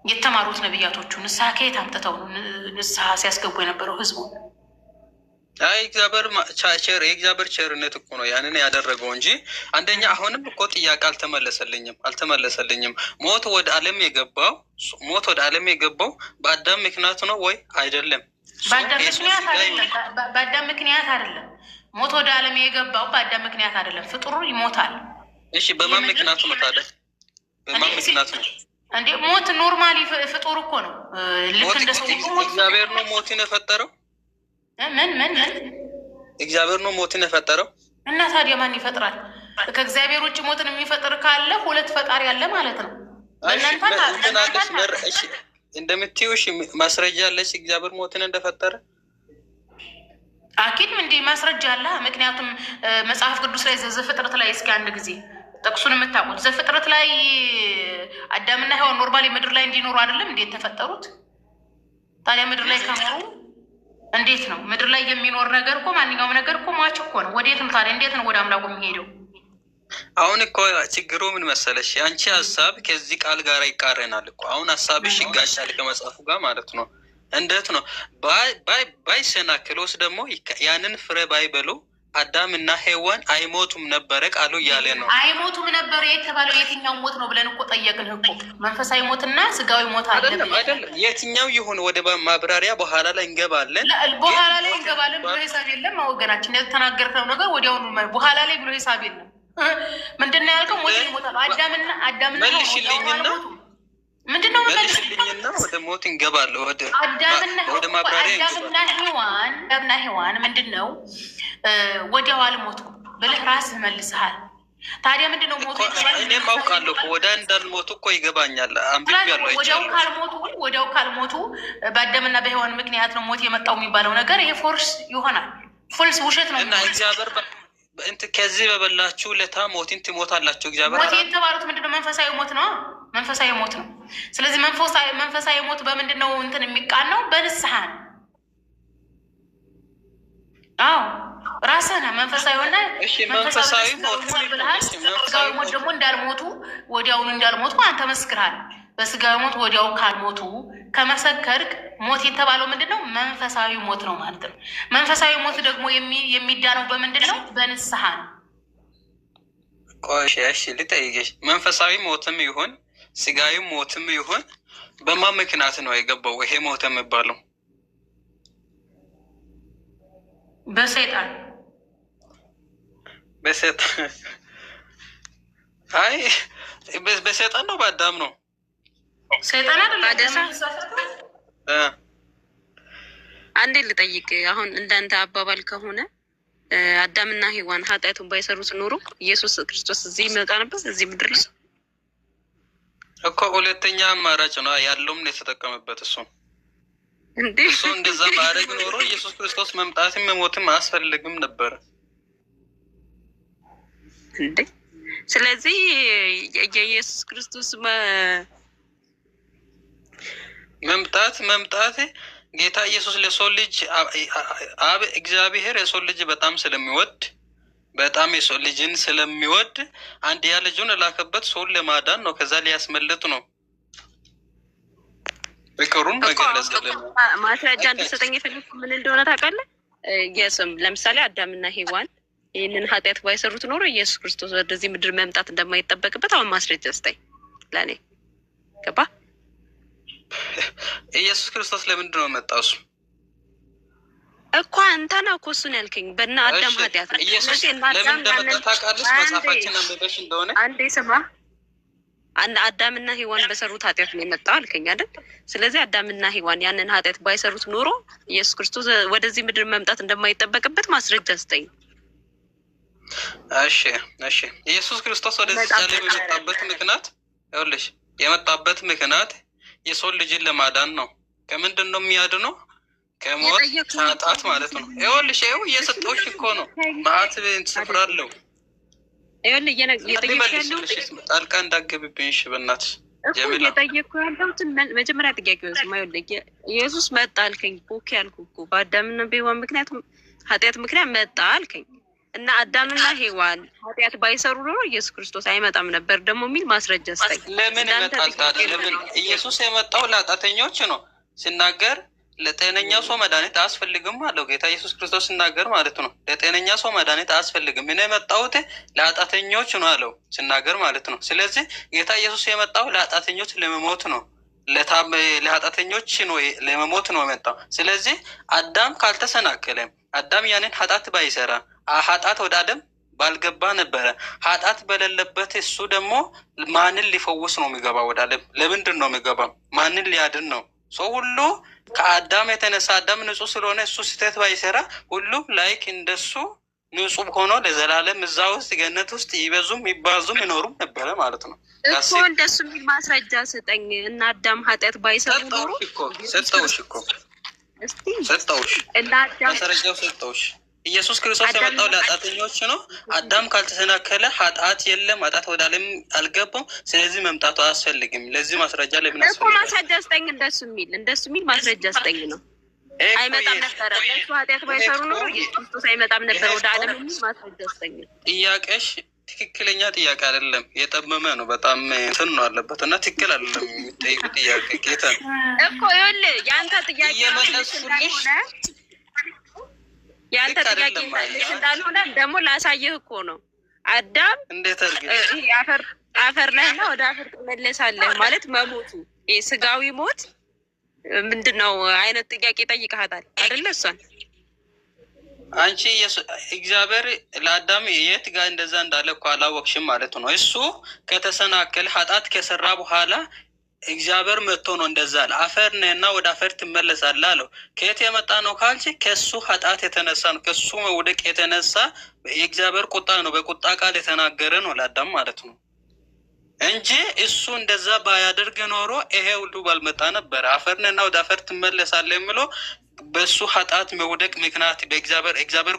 የተማሩት? ነቢያቶቹ ንስሐ ከየት አምጥተው ነው ንስሐ ሲያስገቡ የነበረው ህዝቡ? የእግዚአብሔር ቸርነት እኮ ነው ያንን ያደረገው እንጂ አንደኛ አሁንም እኮ ጥያቄ አልተመለሰልኝም። ሞት ወደ ዓለም የገባው በአዳም ምክንያት ነው ወይ አይደለም? በአዳም ምክንያት አይደለም። ሞት ወደ ዓለም የገባው በአዳም ምክንያት አይደለም። ፍጡሩ ይሞታል። እሺ፣ በማን ምክንያት ነው ታዲያ? በማን ምክንያት ነው እንዴ? ሞት ኖርማሊ ፍጡር እኮ ነው። ልክ እንደ ሰው እግዚአብሔር ነው ሞትን የፈጠረው። ምን እግዚአብሔር ነው ሞትን የፈጠረው። እና ታዲያ ማን ይፈጥራል? ከእግዚአብሔር ውጭ ሞትን የሚፈጥር ካለ ሁለት ፈጣሪ አለ ማለት ነው። እንደምትይው ማስረጃ አለች እግዚአብሔር ሞትን እንደፈጠረ? አኪድ እንዲህ ማስረጃ አለ። ምክንያቱም መጽሐፍ ቅዱስ ላይ ዘፍጥረት ላይ እስኪ አንድ ጊዜ ጥቅሱን የምታውቁት ዘፍጥረት ላይ አዳምና ሔዋን ኖርማሊ ምድር ላይ እንዲኖሩ አይደለም እንዴት ተፈጠሩት? ታዲያ ምድር ላይ ከኖሩ እንዴት ነው? ምድር ላይ የሚኖር ነገር እኮ ማንኛውም ነገር እኮ ሟች እኮ ነው። ወዴት ነው ታዲያ? እንዴት ነው ወደ አምላኩ የሚሄደው? አሁን እኮ ችግሩ ምን መሰለሽ? አንቺ ሀሳብ ከዚህ ቃል ጋር ይቃረናል እኮ። አሁን ሀሳብሽ ይጋጫል ከመጽሐፉ ጋር ማለት ነው። እንዴት ነው? ባይሰናክሎስ ደግሞ ያንን ፍሬ ባይበሉ አዳም እና ሔዋን አይሞቱም ነበረ ቃሉ እያለ ነው። አይሞቱም ነበረ የተባለው የትኛው ሞት ነው ብለን እኮ ጠየቅንህ እኮ። መንፈሳዊ ሞትና ስጋዊ ሞት አለ። አይደለም የትኛው ይሁን ወደ ማብራሪያ በኋላ ላይ እንገባለን። በኋላ ላይ እንገባለን ብሎ ሂሳብ የለም ወገናችን። የተናገርከው ነገር ወዲያውኑ በኋላ ላይ ብሎ ሂሳብ የለም። ምንድን ነው ያልከው? ሞት ይሞታል። አዳምና መልሽልኝና ምንድነው መልሽልኝና ወደ ሞት እንገባለን። ወደ ማብራሪያ አዳምና ሔዋን ምንድን ነው ወዲያው አልሞቱም ብለህ ራስህ መልሰሃል። ታዲያ ምንድነው ሞቱ? እኔም አውቃለሁ እኮ ወደ እንዳልሞቱ እኮ ይገባኛል። አንብቤያለሁ። ወዲያው ካልሞቱ በአዳምና በሔዋን ምክንያት ነው ሞት የመጣው የሚባለው ነገር ይሄ ፎርስ ይሆናል። ፎልስ ውሸት ነው። እና እግዚአብሔር ከዚህ በበላችሁ ለታ ሞትን ትሞታላችሁ። እግዚአብሔር ሞት የተባሉት ምንድነው? መንፈሳዊ ሞት ነው። መንፈሳዊ ሞት ነው። ስለዚህ መንፈሳዊ ሞት በምንድን ነው እንትን የሚቃናው? በንስሐ ነው። አዎ ራስህ ነህ መንፈሳዊ ሆነ። መንፈሳዊ ሞት ደግሞ እንዳልሞቱ ወዲያውኑ እንዳልሞቱ አንተ መስክርሃል። በስጋዊ ሞት ወዲያው ካልሞቱ ከመሰከርክ ሞት የተባለው ምንድን ነው? መንፈሳዊ ሞት ነው ማለት ነው። መንፈሳዊ ሞት ደግሞ የሚዳነው በምንድን ነው? በንስሐ ነው። ቆይ እሺ ልጠይቅሽ፣ መንፈሳዊ ሞትም ይሁን ስጋዊ ሞትም ይሁን በማን ምክንያት ነው የገባው ይሄ ሞት የሚባለው? በሰይጣን አይ በሰይጣን ነው በአዳም ነው። ሰይጣን አይደለም። አንዴ ልጠይቅ። አሁን እንዳንተ አባባል ከሆነ አዳምና ሔዋን ኃጢአቱን ባይሰሩት ኖሮ ኢየሱስ ክርስቶስ እዚህ ይመጣ ነበር እዚህ ምድር ላይ እኮ። ሁለተኛ አማራጭ ነው ያለውም ነው የተጠቀመበት እሱ እንዴ። እሱ እንደዛ ማድረግ ኖሮ ኢየሱስ ክርስቶስ መምጣትም መሞትም አያስፈልግም ነበር እንዴ። ስለዚህ የኢየሱስ ክርስቶስ መምጣት ጌታ ኢየሱስ ለሰው ልጅ አብ እግዚአብሔር የሰው ልጅ በጣም የሰው ልጅን ስለሚወድ አንድያ ልጁን ላከበት ሰውን ለማዳን ነው። ከዛ ሊያስመልጥ ነው። ፍቅሩን መገለጽልን ማስረጃ እንድሰጠኝ የፈለኩ ምን እንደሆነ ታውቃለህ? ለምሳሌ አዳምና ሔዋን ይህንን ኃጢአት ባይሰሩት ኖሮ ኢየሱስ ክርስቶስ ወደዚህ ምድር መምጣት እንደማይጠበቅበት አሁን ማስረጃ ስጠኝ ለእኔ። ገባ? ኢየሱስ ክርስቶስ ለምንድን ነው መጣው? እሱ እኮ አንተ ነው እኮ እሱን ያልከኝ በእነ አዳም ኃጢአት ነው። ኢየሱስ ለምን እንደመጣ ታውቃለህ? መጽሐፋችን አንብበሽ እንደሆነ አንዴ ስማ። አዳምና ሔዋን በሰሩት ኃጢአት ነው የመጣው አልከኝ አይደል? ስለዚህ አዳምና ሔዋን ያንን ኃጢአት ባይሰሩት ኖሮ ኢየሱስ ክርስቶስ ወደዚህ ምድር መምጣት እንደማይጠበቅበት ማስረጃ ስጠኝ። እሺ ኢየሱስ ክርስቶስ ወደዚህ ዓለም የመጣበት ምክንያት የሰው ልጅን ለማዳን ነው። ከምንድን ነው የሚያድነው? ከሞት ከኃጢአት ማለት ነው። ይኸውልሽ እየሰጠሁሽ እኮ ነው። መዓት ስፍራ አለው። ጣልቃ እንዳትገብብኝ እሺ፣ በእናትሽ ጀሚላ። እየጠየኩ ያለሁትን መጀመሪያ ጥያቄ ኢየሱስ መጣ አልከኝ። ኦኬ አልኩ እኮ በአዳምና በሔዋን ኃጢአት ምክንያት መጣ አልከኝ እና አዳምና ሔዋን ኃጢአት ባይሰሩ ኖሮ ኢየሱስ ክርስቶስ አይመጣም ነበር ደግሞ የሚል ማስረጃ ስጠኝ። ለምን ይመጣል ታዲያ? ለምን ኢየሱስ የመጣው ለኃጢአተኞች ነው ሲናገር፣ ለጤነኛ ሰው መድኃኒት አያስፈልግም አለው ጌታ ኢየሱስ ክርስቶስ ሲናገር ማለት ነው። ለጤነኛ ሰው መድኃኒት አያስፈልግም፣ እኔ የመጣሁት ለኃጢአተኞች ነው አለው ሲናገር ማለት ነው። ስለዚህ ጌታ ኢየሱስ የመጣው ለኃጢአተኞች ለመሞት ነው፣ ለኃጢአተኞች ነው ለመሞት ነው የመጣው። ስለዚህ አዳም ካልተሰናከለም፣ አዳም ያንን ኃጢአት ባይሰራ ኃጢአት ወደ አደም ባልገባ ነበረ። ኃጢአት በሌለበት እሱ ደግሞ ማንን ሊፈውስ ነው የሚገባ ወደ አለም? ለምንድን ነው የሚገባው? ማንን ሊያድን ነው? ሰው ሁሉ ከአዳም የተነሳ አዳም ንጹህ ስለሆነ እሱ ስህተት ባይሰራ ሁሉም ላይክ እንደሱ ንጹህ ሆኖ ለዘላለም እዛ ውስጥ ገነት ውስጥ ይበዙም ይባዙም ይኖሩም ነበረ ማለት ነው እኮ። እንደሱ የሚል ማስረጃ ስጠኝ እና አዳም ኃጢአት ባይሰሩ ኖሮ ሰጠውሽ እና አዳም ማስረጃው ሰጠውሽ። ኢየሱስ ክርስቶስ የመጣው ለኃጢአተኞች ነው። አዳም ካልተሰናከለ ኃጢአት የለም፣ ኃጢአት ወደ ዓለም አልገባም። ስለዚህ መምጣቱ አያስፈልግም። ለዚህ ማስረጃ ለምን አስፈልጋል? ማስረጃ ስጠኝ። እንደሱ የሚል ማስረጃ ስጠኝ ነው። አይመጣም ነበረ እሱ ኃጢአት ባይሰሩ ኖሮ ኢየሱስ ክርስቶስ አይመጣም ነበር ወደ ዓለም የሚል ማስረጃ ስጠኝ። ጥያቄሽ ትክክለኛ ጥያቄ አይደለም፣ የጠመመ ነው። በጣም እንትን ነው አለበት እና ትክክል አይደለም የሚጠይቁ ጥያቄ ጌታ እኮ ይኸውልህ የአንተ ጥያቄ እየመለሱልሽ ያንተ ጥያቄ እንዳልሆነ ደግሞ ላሳየህ እኮ ነው። አዳም እንዴት አፈር ነህና ወደ አፈር ትመለሳለህ ማለት መሞቱ ስጋዊ ሞት ምንድን ነው አይነት ጥያቄ ጠይቀሃታል አይደለ? እሷን አንቺ እግዚአብሔር ለአዳም የት ጋር እንደዛ እንዳለ እኮ አላወቅሽም ማለት ነው። እሱ ከተሰናከለ ኃጢአት ከሰራ በኋላ እግዚአብሔር መጥቶ ነው እንደዛ አለ። አፈር ነህና ወደ አፈር ትመለሳለህ አለው። ከየት የመጣ ነው ካልሽ ከሱ ኃጢአት የተነሳ ነው። ከሱ መውደቅ የተነሳ የእግዚአብሔር ቁጣ ነው። በቁጣ ቃል የተናገረ ነው ለአዳም ማለት ነው እንጂ እሱ እንደዛ ባያደርግ ኖሮ ይሄ ሁሉ ባልመጣ ነበረ። አፈር ነህና ወደ አፈር ትመለሳለህ የሚለው በሱ ኃጢአት መውደቅ ምክንያት በእግዚአብሔር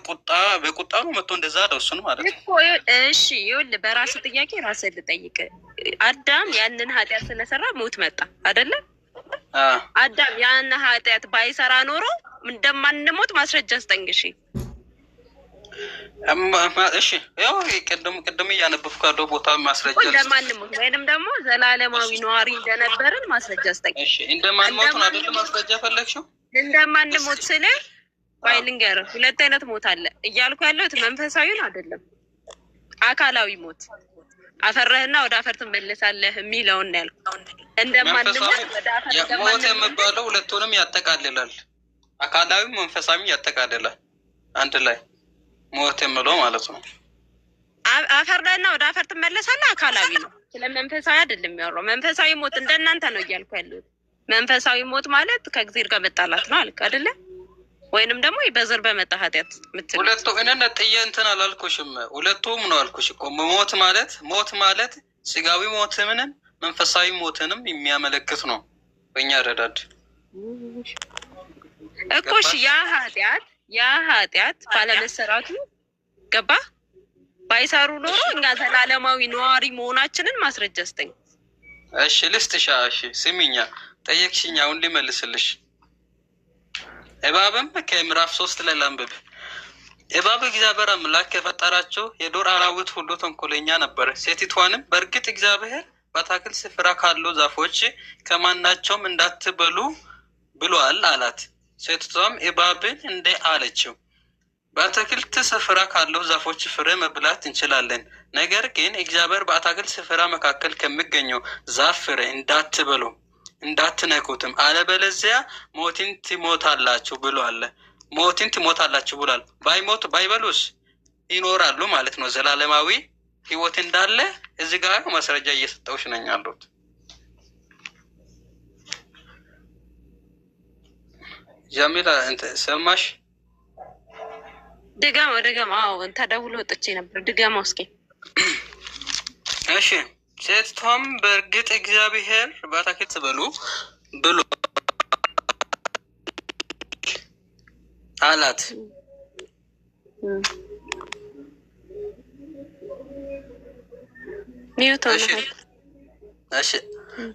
በቁጣ ነው መጥቶ እንደዛ አለው እሱን ማለት ነው። እሺ ይኸውልህ በራስ ጥያቄ ራስህ ልጠይቅ። አዳም ያንን ኃጢአት ስለሰራ ሞት መጣ አይደለ? አዳም ያንን ኃጢአት ባይሰራ ኖሮ እንደማንሞት ማስረጃ ስጠኝ። እሺ ያው ቅድም እያነበብኩ ያለው ቦታ ማስረጃ እንደማንሞት ወይንም ደግሞ ዘላለማዊ ነዋሪ እንደነበርን ማስረጃ ስጠኝ። እሺ እንደማንሞት ነው አይደል ማስረጃ ፈለግሽው? እንደማንሞት ስለ ባይ ልንገርህ፣ ሁለት አይነት ሞት አለ እያልኩ ያለሁት መንፈሳዊን አይደለም፣ አካላዊ ሞት አፈርህና ወደ አፈር ትመለሳለህ የሚለውን ነው ያልኩት። እንደማንሞት ወደ አፈር ሞት የሚባለው ሁለቱንም ያጠቃልላል፣ አካላዊም መንፈሳዊም ያጠቃልላል አንድ ላይ ሞት የሚለው ማለት ነው። አፈር ላይና ወደ አፈር ትመለሳለህ። አካላዊ ነው። ስለ መንፈሳዊ አይደለም የሚያወራው። መንፈሳዊ ሞት እንደናንተ ነው እያልኩ ያለሁት። መንፈሳዊ ሞት ማለት ከእግዚአብሔር ጋር መጣላት ነው አልክ አይደለ? ወይንም ደግሞ በዘር በመጣ ኃጢአት ምትል ሁለቱ እነነ ጥዬ እንትን አላልኩሽም። ሁለቱም ነው አልኩሽ እኮ። ሞት ማለት ስጋዊ ሞትንም መንፈሳዊ ሞትንም የሚያመለክት ነው በእኛ ረዳድ እኮሽ ያ ኃጢአት ባለመሰራቱ ገባ ባይሰሩ ኖሮ እኛ ዘላለማዊ ነዋሪ መሆናችንን ማስረጃ ስጠኝ። እሺ ልስጥሻ። እሺ ስሚኛ፣ ጠየቅሽኝ፣ አሁን ሊመልስልሽ። እባብም ከምዕራፍ 3 ላይ ላንብብ። እባብ እግዚአብሔር አምላክ ከፈጠራቸው የዱር አራዊት ሁሉ ተንኮለኛ ነበረ። ሴቲቷንም በእርግጥ እግዚአብሔር በአትክልት ስፍራ ካሉ ዛፎች ከማናቸውም እንዳትበሉ ብሏል አላት። ሴቲቷም እባብን እንዲህ አለችው፣ በአትክልት ስፍራ ካለው ዛፎች ፍሬ መብላት እንችላለን፣ ነገር ግን እግዚአብሔር በአትክልት ስፍራ መካከል ከሚገኘው ዛፍ ፍሬ እንዳትበሉ እንዳትነኩትም፣ አለበለዚያ ሞትን ትሞታላችሁ ብሏል። ሞትን ትሞታላችሁ ብሏል። ባይበሉስ ይኖራሉ ማለት ነው። ዘላለማዊ ህይወት እንዳለ እዚህ ጋር ማስረጃ እየሰጠሁሽ ነኝ አሉት። ጀሚላ ሰማሽ? ድጋማ አዎ ተደውሎ ወጥቼ ነበር። ድጋማው እስኪ። እሺ ሴቲቷም በእርግጥ እግዚአብሔር በአትክልት በሉ ብሎ አላት። እሺ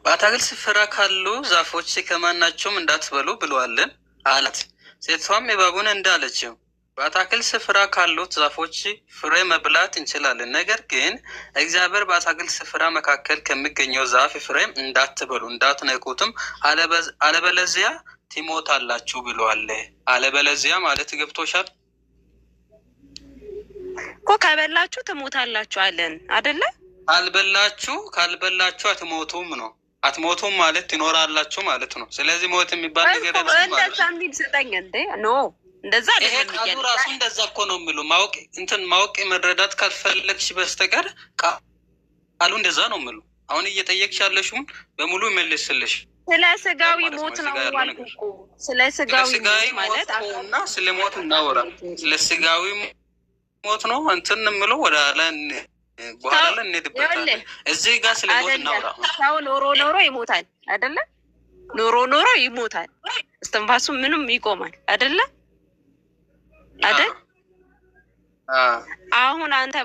በአትክልት ስፍራ ካሉ ዛፎች ከማናቸውም እንዳትበሉ ብለዋልን አላት። ሴቷም እባቡን እንዳለችው በአትክልት ስፍራ ካሉት ዛፎች ፍሬ መብላት እንችላለን፣ ነገር ግን እግዚአብሔር በአትክልት ስፍራ መካከል ከሚገኘው ዛፍ ፍሬ እንዳትበሉ እንዳትነኩትም፣ አለበለዚያ ትሞታላችሁ ብለዋል። አለበለዚያ ማለት ገብቶሻል እኮ? ከበላችሁ ትሞታላችሁ አለን አይደለ? ካልበላችሁ አትሞቱም ነው። አትሞቱም ማለት ትኖራላችሁ ማለት ነው። ስለዚህ ሞት የሚባል ነገር እንደዛ የሚል ስጠኝ እንዴ? ኖ እንደዛ አይደለም። ቃሉ ራሱ እንደዛ እኮ ነው የሚሉ ማወቅ መረዳት ካልፈለግሽ በስተቀር ቃሉ እንደዛ ነው የሚሉ። አሁን እየጠየቅሽ ያለሽውን በሙሉ ይመልስልሽ። ስለ ስጋዊ ሞት ነው ማለት እኮ። ስለ ስጋዊ ማለት እና ስለ ሞት እናወራ። ስለ ስጋዊ ሞት ነው እንትን የምለው ወደ አለን በኋላ ላይ እንሄድበታለን። እዚህ ጋር ስለ ሞት እናወራ። ሰው ኖሮ ይሞታል አይደለ? ኖሮ ይሞታል። እስትንፋሱ ምንም ይቆማል አይደለ? አይደል? አሁን አንተ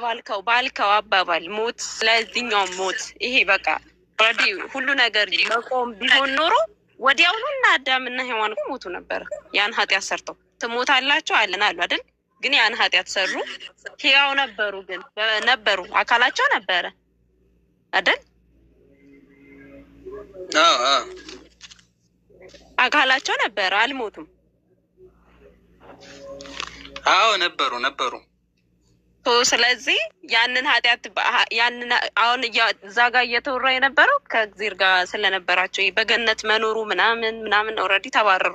ባልከው አባባል ሞት፣ ስለዚህኛው ሞት ይሄ በቃ ኦልሬዲ ሁሉ ነገር መቆም ቢሆን ኖሮ ወዲያውኑ እና አዳምና ሔዋን እኮ ሞቱ ነበር። ያን ኃጢአት ሰርተው ትሞታላችሁ አለን አሉ አይደል? ግን ያን ኃጢአት ሰሩ፣ ሕያው ነበሩ አካላቸው ነበረ አይደል? አካላቸው ነበረ፣ አልሞቱም። አዎ ነበሩ። ስለዚህ ያንን ኃጢአት አሁን እዛ ጋር እየተወራ የነበረው ከእግዚአብሔር ጋር ስለነበራቸው በገነት መኖሩ ምናምን ኦልሬዲ ተባረሩ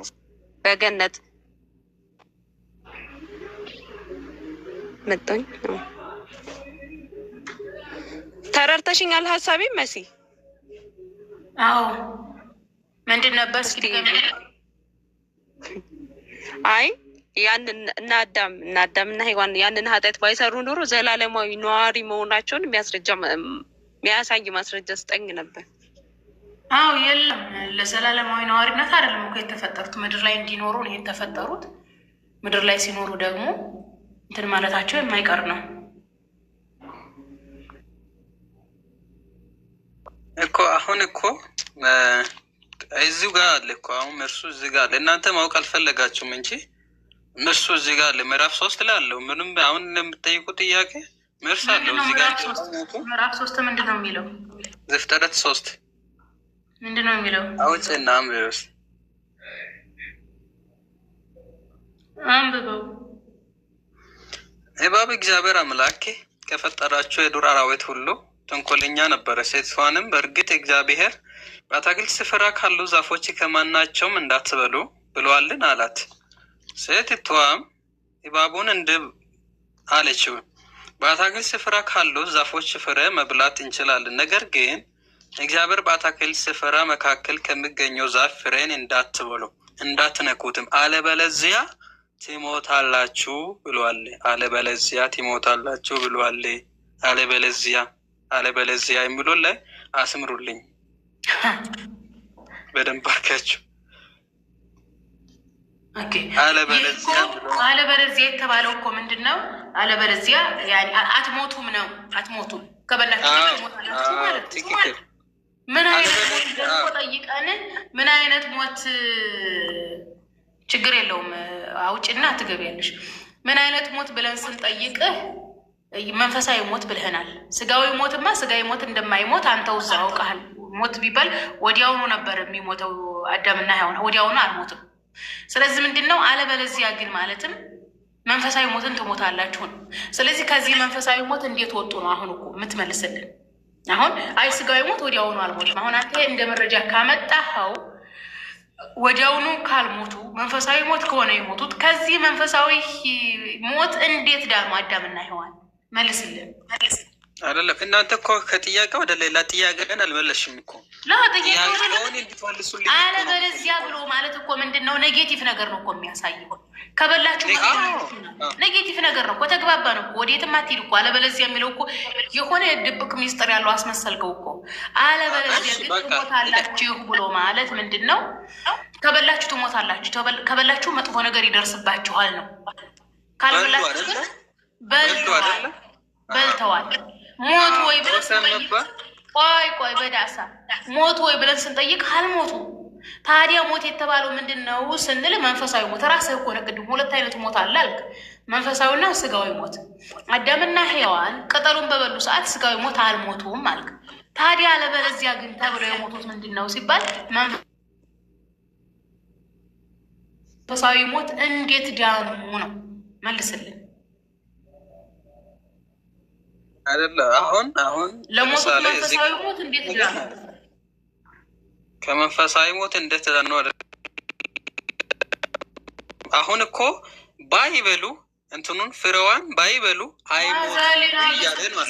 በገነት መጣኝ። ተረድተሽኛል ሀሳቤ መሲ? አዎ ምንድን ነበር እስኪ? አይ ያንን እና አዳምና ሔዋን ያንን ኃጢአት ባይሰሩ ኖሮ ዘላለማዊ ነዋሪ መሆናቸውን የሚያሳይ ማስረጃ ስጠኝ ነበር። አዎ የለም፣ ለዘላለማዊ ነዋሪነት አይደለም እኮ የተፈጠሩት፣ ምድር ላይ እንዲኖሩ ነው የተፈጠሩት። ምድር ላይ ሲኖሩ ደግሞ እንትን ማለታቸው የማይቀር ነው እኮ። አሁን እኮ እዚሁ ጋር አለ እኮ። አሁን እርሱ እዚህ ጋር አለ። እናንተ ማወቅ አልፈለጋችሁም እንጂ እርሱ እዚህ ጋር አለ። ምዕራፍ 3 ላይ አለው። ምንም አሁን ለምትጠይቁ ጥያቄ መልስ አለው እዚህ ጋር። ምዕራፍ 3 ምንድን ነው የሚለው? ዘፍጥረት 3 ምንድን ነው የሚለው? አውጭና አምብበስ አንብበው። እባብ እግዚአብሔር አምላክ ከፈጠራቸው የዱር አራዊት ሁሉ ተንኮለኛ ነበረ። ሴቷንም በእርግጥ እግዚአብሔር በአትክልት ስፍራ ካሉ ዛፎች ከማናቸውም እንዳትበሉ ብሏልን አላት። ሴቲቷም እባቡን እንዲህ አለችው፣ በአታክልት ስፍራ ካሉ ዛፎች ፍሬ መብላት እንችላለን። ነገር ግን እግዚአብሔር በአታክልት ስፍራ መካከል ከሚገኘው ዛፍ ፍሬን እንዳትበሉ እንዳትነኩትም አለበለዚያ ትሞታላችሁ ብሏል። አለበለዚያ ትሞታላችሁ ብሏል። አለበለዚያ የሚለው ላይ አስምሩልኝ በደንብ አድርጋችሁ። አለበለዚያ የተባለው እኮ ምንድን ነው? አለበለዚያ አትሞቱም ነው። አትሞቱም ከበላችሁ ትሞታላችሁ ማለት ነው። ምን አይነት ሞት ደግሞ ጠይቀን ምን አይነት ሞት? ችግር የለውም አውጭና ትገቢያለሽ። ምን አይነት ሞት ብለን ስንጠይቅህ መንፈሳዊ ሞት ብልህናል። ስጋዊ ሞትማ ስጋዊ ሞት እንደማይሞት አንተው እዛ አውቀሃል። ሞት ቢባል ወዲያውኑ ነበር የሚሞተው አዳምና ሔዋን፣ ወዲያውኑ አልሞትም። ስለዚህ ምንድን ነው አለበለዚያ ግን ማለትም መንፈሳዊ ሞትን ትሞታላችሁ ነው። ስለዚህ ከዚህ መንፈሳዊ ሞት እንዴት ወጡ ነው አሁን እኮ የምትመልስልን። አሁን አይ ስጋዊ ሞት ወዲያውኑ አልሞትም። አሁን አንተ እንደ መረጃ ካመጣኸው ወዲያውኑ ካልሞቱ መንፈሳዊ ሞት ከሆነ የሞቱት ከዚህ መንፈሳዊ ሞት እንዴት ዳኑ አዳምና ሔዋን? መልስልን። አይደለም እናንተ እኮ ከጥያቄ ወደ ሌላ ጥያቄ ግን አልመለሽም እኮ። አለበለዚያ ብሎ ማለት እኮ ምንድን ነው? ኔጌቲቭ ነገር ነው እኮ የሚያሳየው። ከበላችሁ ኔጌቲቭ ነገር ነው እኮ። ተግባባን እኮ። ወዴትም አትሄድ እኮ። አለበለዚያ የሚለው እኮ የሆነ ድብቅ ሚስጥር ያለው አስመሰልከው እኮ። አለበለዚያ ግን ትሞታላችሁ ብሎ ማለት ምንድን ነው? ከበላችሁ ትሞታላችሁ፣ ከበላችሁ መጥፎ ነገር ይደርስባችኋል ነው። ካልበላችሁ ግን በልተዋል። ሞት ወይ ብለን ስንጠይቅ ቆይ በዳሳ ሞት ወይ ብለን ስንጠይቅ አልሞቱ። ታዲያ ሞት የተባለው ምንድን ነው ስንል መንፈሳዊ ሞት። ራስህ እኮ ነው ቅድም ሁለት አይነት ሞት አለ አልክ፣ መንፈሳዊና ስጋዊ ሞት። አዳምና ሔዋን ቅጠሉን በበሉ ሰዓት ስጋዊ ሞት አልሞቱም አልክ። ታዲያ አለበለዚያ ግን ተብለው የሞቱት ምንድን ነው ሲባል መንፈሳዊ ሞት እንዴት ዳኑ ነው? መልስልን። አይደለ አሁን ለሞት መንፈሳዊ ሞት እንዴት ዳኑ? ከመንፈሳዊ ሞት እንዴት ዳኑ? አሁን እኮ ባይበሉ እንትኑን ፍሬዋን ባይበሉ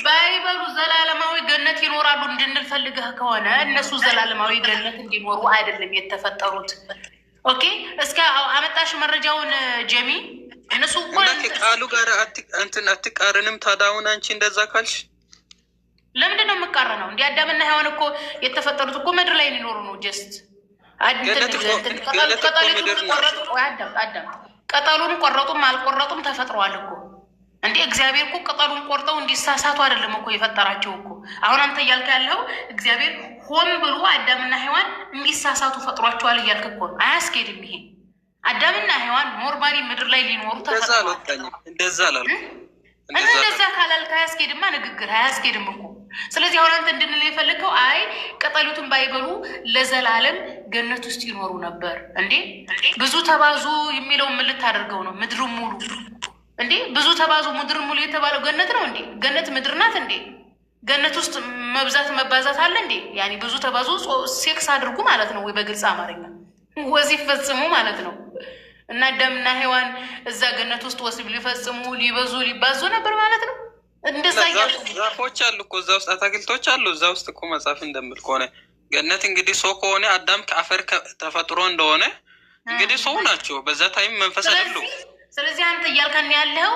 ባይበሉ ዘላለማዊ ገነት ይኖራሉ እንድንል ፈልገህ ከሆነ እነሱ ዘላለማዊ ገነት እንዲኖሩ አይደለም የተፈጠሩት። ኦኬ እስከ አመጣሽ መረጃውን ጀሚ። እነሱ እኮ ቃሉ ጋር እንትን አትቃረንም። ታዲያ አንቺ እንደዛ ካልሽ ለምንድን ነው የምቃረነው? እንደ አዳምና ሔዋን እኮ የተፈጠሩት እኮ ምድር ላይ ሊኖሩ ነው። ጀስት ቅጠሉን ቆረጡም አልቆረጡም ተፈጥረዋል እኮ። እንዴ እግዚአብሔር እኮ ቅጠሉን ቆርጠው እንዲሳሳቱ አይደለም እኮ የፈጠራቸው እኮ። አሁን አንተ እያልክ ያለው እግዚአብሔር ሆን ብሎ አዳምና ሔዋን እንዲሳሳቱ ፈጥሯቸዋል እያልክ እኮ ነው። አያስኬድም ይሄ። አዳምና ሔዋን ኖርማሊ ምድር ላይ ሊኖሩ ተፈጥረዋል። እንደዛ ካላልክ አያስኬድማ፣ ንግግር አያስኬድም እኮ። ስለዚህ አሁን አንተ እንድንል የፈለግከው አይ ቅጠሉትን ባይበሉ ለዘላለም ገነት ውስጥ ይኖሩ ነበር። እንዴ ብዙ ተባዙ የሚለው ምን ልታደርገው ነው? ምድር ሙሉ እንዴ ብዙ ተባዙ ምድር ሙሉ የተባለው ገነት ነው እንዴ? ገነት ምድር ናት እንዴ? ገነት ውስጥ መብዛት መባዛት አለ እንዴ? ያኔ ብዙ ተባዙ ሴክስ አድርጉ ማለት ነው ወይ? በግልጽ አማርኛ ወሲብ ፈጽሙ ማለት ነው። እና አዳምና ሔዋን እዛ ገነት ውስጥ ወሲብ ሊፈጽሙ ሊበዙ ሊባዙ ነበር ማለት ነው። እንደዛ ዛፎች አሉ እኮ እዛ ውስጥ አታክልቶች አሉ እዛ ውስጥ እኮ መጽሐፍ እንደምል ከሆነ ገነት እንግዲህ ሰው ከሆነ አዳም ከአፈር ተፈጥሮ እንደሆነ እንግዲህ ሰው ናቸው። በዛ ታይም መንፈስ አይደሉ። ስለዚህ አንተ እያልከን ያለው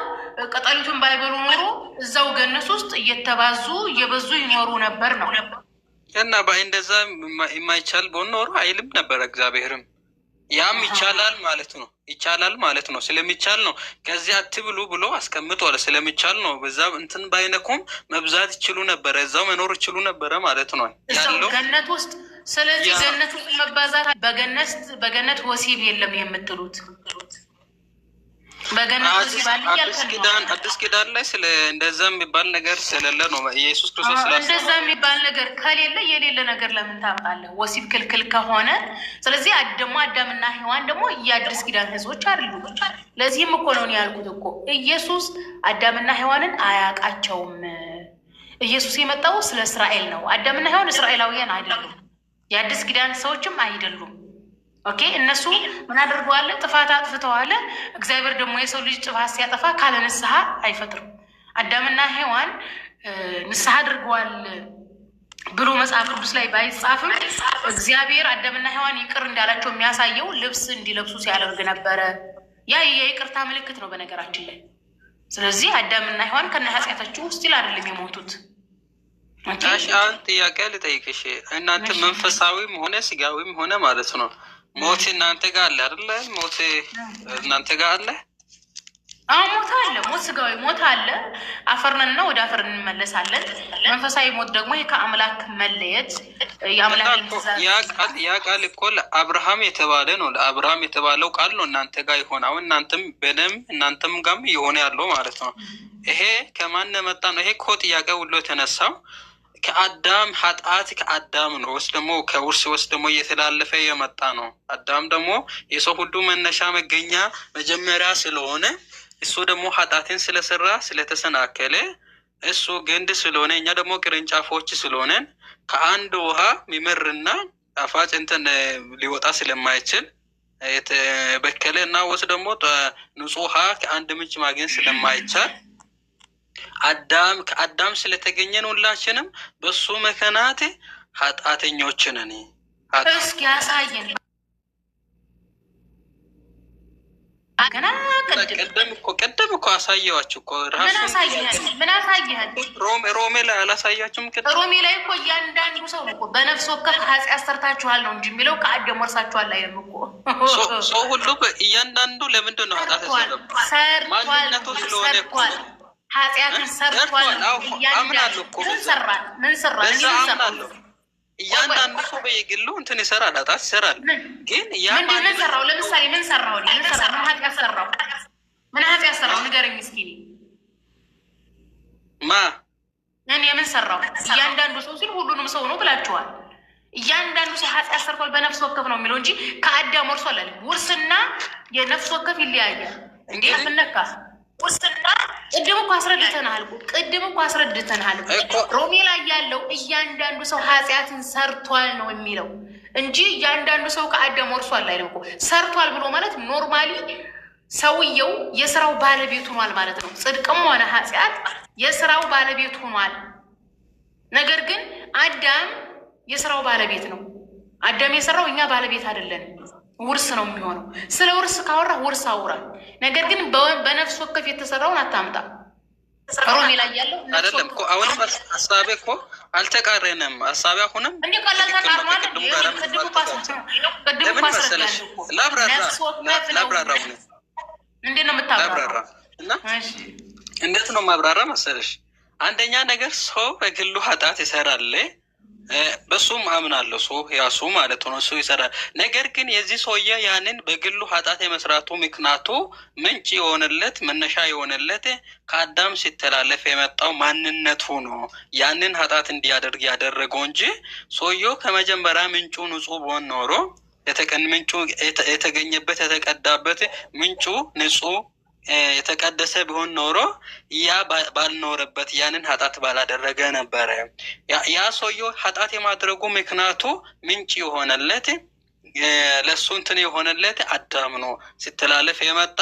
ቅጠሉትን ባይበሉ ኖሮ እዛው ገነት ውስጥ እየተባዙ እየበዙ ይኖሩ ነበር ነው። እና እንደዛ የማይቻል በሆነ ኖሮ አይልም ነበር እግዚአብሔርም። ያም ይቻላል ማለት ነው። ይቻላል ማለት ነው። ስለሚቻል ነው ከዚህ አትብሉ ብሎ አስቀምጧል። ስለሚቻል ነው። በዛ እንትን ባይነኩም መብዛት ይችሉ ነበረ፣ እዛው መኖር ይችሉ ነበረ ማለት ነው ያለው ገነት ውስጥ። ስለዚህ ገነት ውስጥ መባዛት በገነት ወሲብ የለም የምትሉት በገነት ወሲብ አለ አዲስ ኪዳን ላይ ስለ እንደዛ የሚባል ነገር ስለሌለ ነው ኢየሱስ ክርስቶስ እንደዛ የሚባል ነገር ከሌለ የሌለ ነገር ለምን ታምጣለህ? ወሲብ ክልክል ከሆነ ስለዚህ ደግሞ አዳምና ሔዋን ደግሞ የአዲስ ኪዳን ህዝቦች አይደሉም። ለዚህም እኮ ነው ያልኩት እኮ ኢየሱስ አዳምና ሔዋንን አያውቃቸውም። ኢየሱስ የመጣው ስለ እስራኤል ነው። አዳምና ሔዋን እስራኤላውያን አይደሉም፣ የአዲስ ኪዳን ሰዎችም አይደሉም። ኦኬ እነሱ ምን አድርገዋል? ጥፋት አጥፍተዋል። እግዚአብሔር ደግሞ የሰው ልጅ ጥፋት ሲያጠፋ ካለ ንስሐ አይፈጥርም። አዳምና ሔዋን ንስሐ አድርገዋል ብሎ መጽሐፍ ቅዱስ ላይ ባይጻፍም እግዚአብሔር አዳምና ሔዋን ይቅር እንዳላቸው የሚያሳየው ልብስ እንዲለብሱ ሲያደርግ ነበረ። ያ የይቅርታ ምልክት ነው በነገራችን ላይ። ስለዚህ አዳምና ሔዋን ከነ ኃጢአታቸው ውስጥ አይደለም የሞቱት። አሁን ጥያቄ ልጠይቅሽ። እናንተ መንፈሳዊም ሆነ ስጋዊም ሆነ ማለት ነው ሞት እናንተ ጋር አለ አይደለ? ሞት እናንተ ጋር አለ? አዎ ሞት አለ። ሞት ስጋዊ ሞት አለ። አፈርንና ወደ አፈር እንመለሳለን። መንፈሳዊ ሞት ደግሞ ከአምላክ መለየት ያ ቃል እኮ ለአብርሃም የተባለ ነው። ለአብርሃም የተባለው ቃል ነው እናንተ ጋር ይሆን። አሁን እናንተም በደም እናንተም ጋርም የሆነ ያለው ማለት ነው። ይሄ ከማን መጣ ነው? ይሄ እኮ ጥያቄ ሁሉ የተነሳው ከአዳም ኃጢአት ከአዳም ነው ወይስ ደግሞ ከውርስ ወይስ ደግሞ እየተላለፈ የመጣ ነው? አዳም ደግሞ የሰው ሁሉ መነሻ መገኛ መጀመሪያ ስለሆነ እሱ ደግሞ ኃጢአትን ስለሰራ ስለተሰናከለ እሱ ግንድ ስለሆነ እኛ ደግሞ ቅርንጫፎች ስለሆነን ከአንድ ውሃ ሚመርና ጣፋጭ እንትን ሊወጣ ስለማይችል የተበከለ እና ወይስ ደግሞ ንጹህ ውሃ ከአንድ ምንጭ ማግኘት ስለማይቻል ከአዳም ስለተገኘን ሁላችንም በሱ ምክንያት ኃጢአተኞች ነን። እስኪ ያሳየን። ቅድም እኮ አሳየዋችሁ እኮ ምን አሳየኸን? ሮሜ ላይ አላሳያችሁም? ሮሜ ላይ እኮ እያንዳንዱ ሰው እኮ በነፍስ ወከፍ ኃጢአት ሰርታችኋል ነው እንጂ የሚለው ከአዳም ወርሳችኋል አይደለም እኮ። ሰው ሁሉ እያንዳንዱ ለምንድን ነው ኃጢአት ሰርቷል? ማንነቱ ስለሆነ እኮ ኃጢአትን ሰርቷል። ምን ሰራ? እያንዳንዱ ሰው በየግሉ እንትን ይሰራል፣ ኃጢአት ይሰራል። ግን ምን ሰራው? ለምሳሌ ምን ሰራው? ምን ኃጢአት ሰራው? ምን ኃጢአት ሰራው? ንገረኝ እስኪ። እኔ ምን ሰራው? እያንዳንዱ ሰው ሲል ሁሉንም ሰው ነው ብላችኋል። እያንዳንዱ ሰው ኃጢአት ሰርቷል በነፍስ ወከፍ ነው የሚለው እንጂ ከአዳም ወርሷል አለ። ውርስና የነፍስ ወከፍ ይለያያል እንዴ? ምነካ ውርስና ቅድም እኮ አስረድተናል። ሮሜ ላይ ያለው እያንዳንዱ ሰው ኃጢአትን ሰርቷል ነው የሚለው እንጂ እያንዳንዱ ሰው ከአዳም ወርሷል አይደለም እኮ። ሰርቷል ብሎ ማለት ኖርማሊ ሰውየው የስራው ባለቤት ሆኗል ማለት ነው። ጽድቅም ሆነ ኃጢአት የስራው ባለቤት ሆኗል። ነገር ግን አዳም የስራው ባለቤት ነው። አዳም የሰራው እኛ ባለቤት አይደለንም። ውርስ ነው የሚሆነው። ስለ ውርስ ካወራ ውርስ አውራ። ነገር ግን በነፍስ ወከፍ የተሰራውን አታምጣ። ሮሜ ላይ ያለው አይደለም እኮ። አሁንም ሀሳቤ እኮ አልተቃረንም። ሀሳቤ አሁንም እንዴ ቀላል ተቃርሟል። ቅድም ማስረዳት ላብራራ እንዴት ነው የምታብራራ? እና እንዴት ነው ማብራራ መሰለሽ? አንደኛ ነገር ሰው በግሉ ኃጢአት ይሰራል። በሱም አምናለሁ። ሰው ያሱ ማለት ነው፣ እሱ ይሰራል። ነገር ግን የዚህ ሰውዬ ያንን በግሉ ኃጢአት የመስራቱ ምክንያቱ ምንጭ የሆነለት መነሻ የሆነለት ከአዳም ሲተላለፍ የመጣው ማንነቱ ነው። ያንን ኃጢአት እንዲያደርግ ያደረገው እንጂ ሰውየው ከመጀመሪያ ምንጩ ንጹህ ቢሆን ኖሮ ምንጩ የተገኘበት የተቀዳበት ምንጩ ንጹህ የተቀደሰ ቢሆን ኖሮ ያ ባልኖረበት ያንን ኃጢአት ባላደረገ ነበረ። ያ ሰውዬው ኃጢአት የማድረጉ ምክንያቱ ምንጭ የሆነለት ለእሱ እንትን የሆነለት አዳም ነው። ሲተላለፍ የመጣ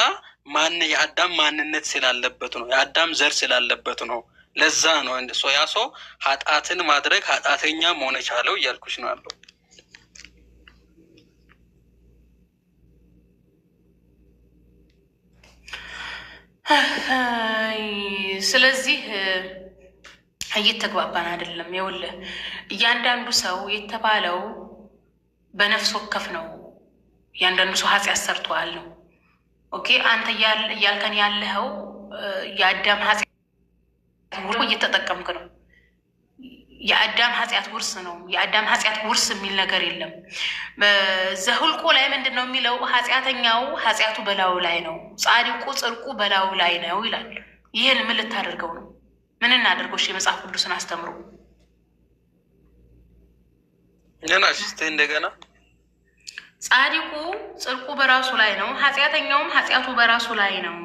የአዳም ማንነት ስላለበት ነው። የአዳም ዘር ስላለበት ነው። ለዛ ነው ያ ሰው ኃጢአትን ማድረግ ኃጢአተኛ መሆን የቻለው እያልኩሽ ነው አለው። ስለዚህ እየተግባባን አይደለም። ይኸውልህ እያንዳንዱ ሰው የተባለው በነፍስ ወከፍ ነው። እያንዳንዱ ሰው ኃጢአት ሰርቷል ነው። ኦኬ አንተ እያልከን ያለኸው የአዳም ኃጢአት እየተጠቀምክ ነው። የአዳም ኃጢአት ውርስ ነው። የአዳም ኃጢአት ውርስ የሚል ነገር የለም። ዘሁልቆ ላይ ምንድን ነው የሚለው? ኃጢአተኛው ኃጢአቱ በላዩ ላይ ነው፣ ጻድቁ ጽድቁ በላዩ ላይ ነው ይላል። ይህን ምን ልታደርገው ነው? ምን እናደርገው? የመጽሐፍ ቅዱስን አስተምሮ እንደገና ጻድቁ ጽድቁ በራሱ ላይ ነው፣ ኃጢአተኛውም ኃጢአቱ በራሱ ላይ ነው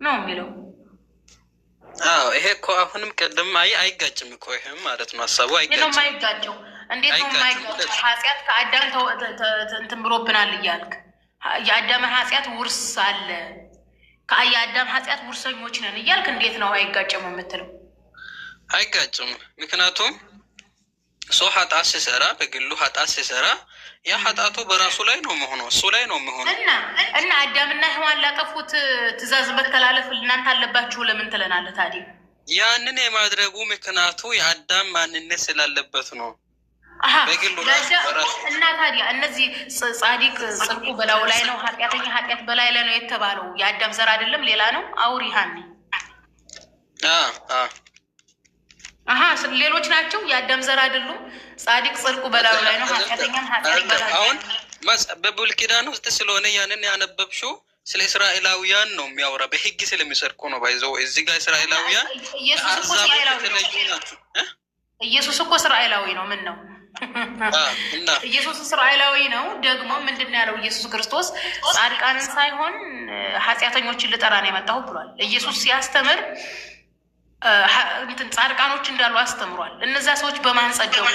ነው የሚለው። ይሄ እኮ አሁንም ቅድም አይጋጭም እኮ ይሄም ማለት ነው። ሀሳቡ አይጋጭም። ነው የማይጋጨው። እንዴት ነው የማይጋጨው? ኃጢአት ከአዳም እንትን ብሎብናል እያልክ የአዳምን ኃጢአት ውርስ አለ። የአዳም ኃጢአት ውርሰኞች ነን እያልክ እንዴት ነው አይጋጭም የምትለው? አይጋጭም። ምክንያቱም ሰው ኃጢአት ሲሰራ በግሉ ኃጢአት ሲሰራ ያ ኃጢአቱ በራሱ ላይ ነው የሚሆነው፣ እሱ ላይ ነው የሚሆነው። እና አዳምና ሔዋን ላጠፉት ትእዛዝ መተላለፍ እናንተ አለባችሁ ለምን ትለናለህ ታዲያ? ያንን የማድረጉ ምክንያቱ የአዳም ማንነት ስላለበት ነው። በግሉ እና ታዲያ እነዚህ ጻዲቅ ጽድቁ በላዩ ላይ ነው፣ ኃጢአተኛ ኃጢአት በላይ ላይ ነው የተባለው የአዳም ዘር አይደለም ሌላ ነው? አውሪሃኒ ሌሎች ናቸው የአዳም ዘር አይደሉም። ጻዲቅ ጽድቁ በላዩ ላይ ነው፣ ኃጢአተኛም ኃጢአት በላይ። አሁን በብሉይ ኪዳን ውስጥ ስለሆነ ያንን ያነበብሽው ስለ እስራኤላውያን ነው የሚያወራ። በህግ ስለሚጸድቁ ነው ባይዘው እዚህ ጋር እስራኤላውያን ኢየሱስ እኮ እስራኤላዊ ነው። ምን ነው ኢየሱስ እስራኤላዊ ነው። ደግሞ ምንድን ያለው ኢየሱስ ክርስቶስ ጻድቃንን ሳይሆን ኃጢአተኞችን ልጠራ ነው የመጣሁ ብሏል። ኢየሱስ ሲያስተምር ጻድቃኖች እንዳሉ አስተምሯል። እነዛ ሰዎች በማን ጸደቁ?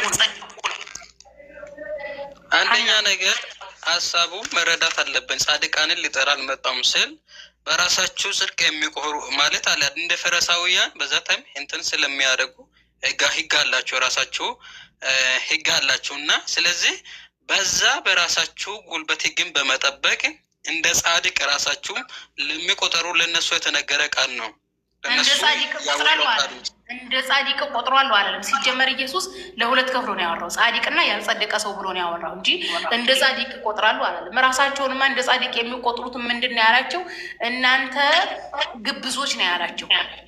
አንደኛ ነገር ሀሳቡ መረዳት አለብን። ጻድቃንን ሊጠራ አልመጣም ስል በራሳቸው ጽድቅ የሚቆሩ ማለት አለ። እንደ ፈሪሳውያን በዛ ታይም እንትን ስለሚያደርጉ ህግ አላቸው፣ ራሳቸው ህግ አላቸው እና ስለዚህ በዛ በራሳቸው ጉልበት ህግን በመጠበቅ እንደ ጻድቅ ራሳቸው የሚቆጠሩ ለነሱ የተነገረ ቃል ነው። እንደ ጻድቅ ቆጥሯል አላለም። ሲጀመር ኢየሱስ ለሁለት ከፍሎ ነው ያወራው፣ ጻድቅና ያልጸደቀ ሰው ብሎ ነው ያወራው እንጂ እንደ ጻድቅ ቆጥራሉ አላለም። ራሳቸውንማ እንደ ጻድቅ የሚቆጥሩት ምንድን ነው ያላቸው? እናንተ ግብዞች ነው ያላቸው።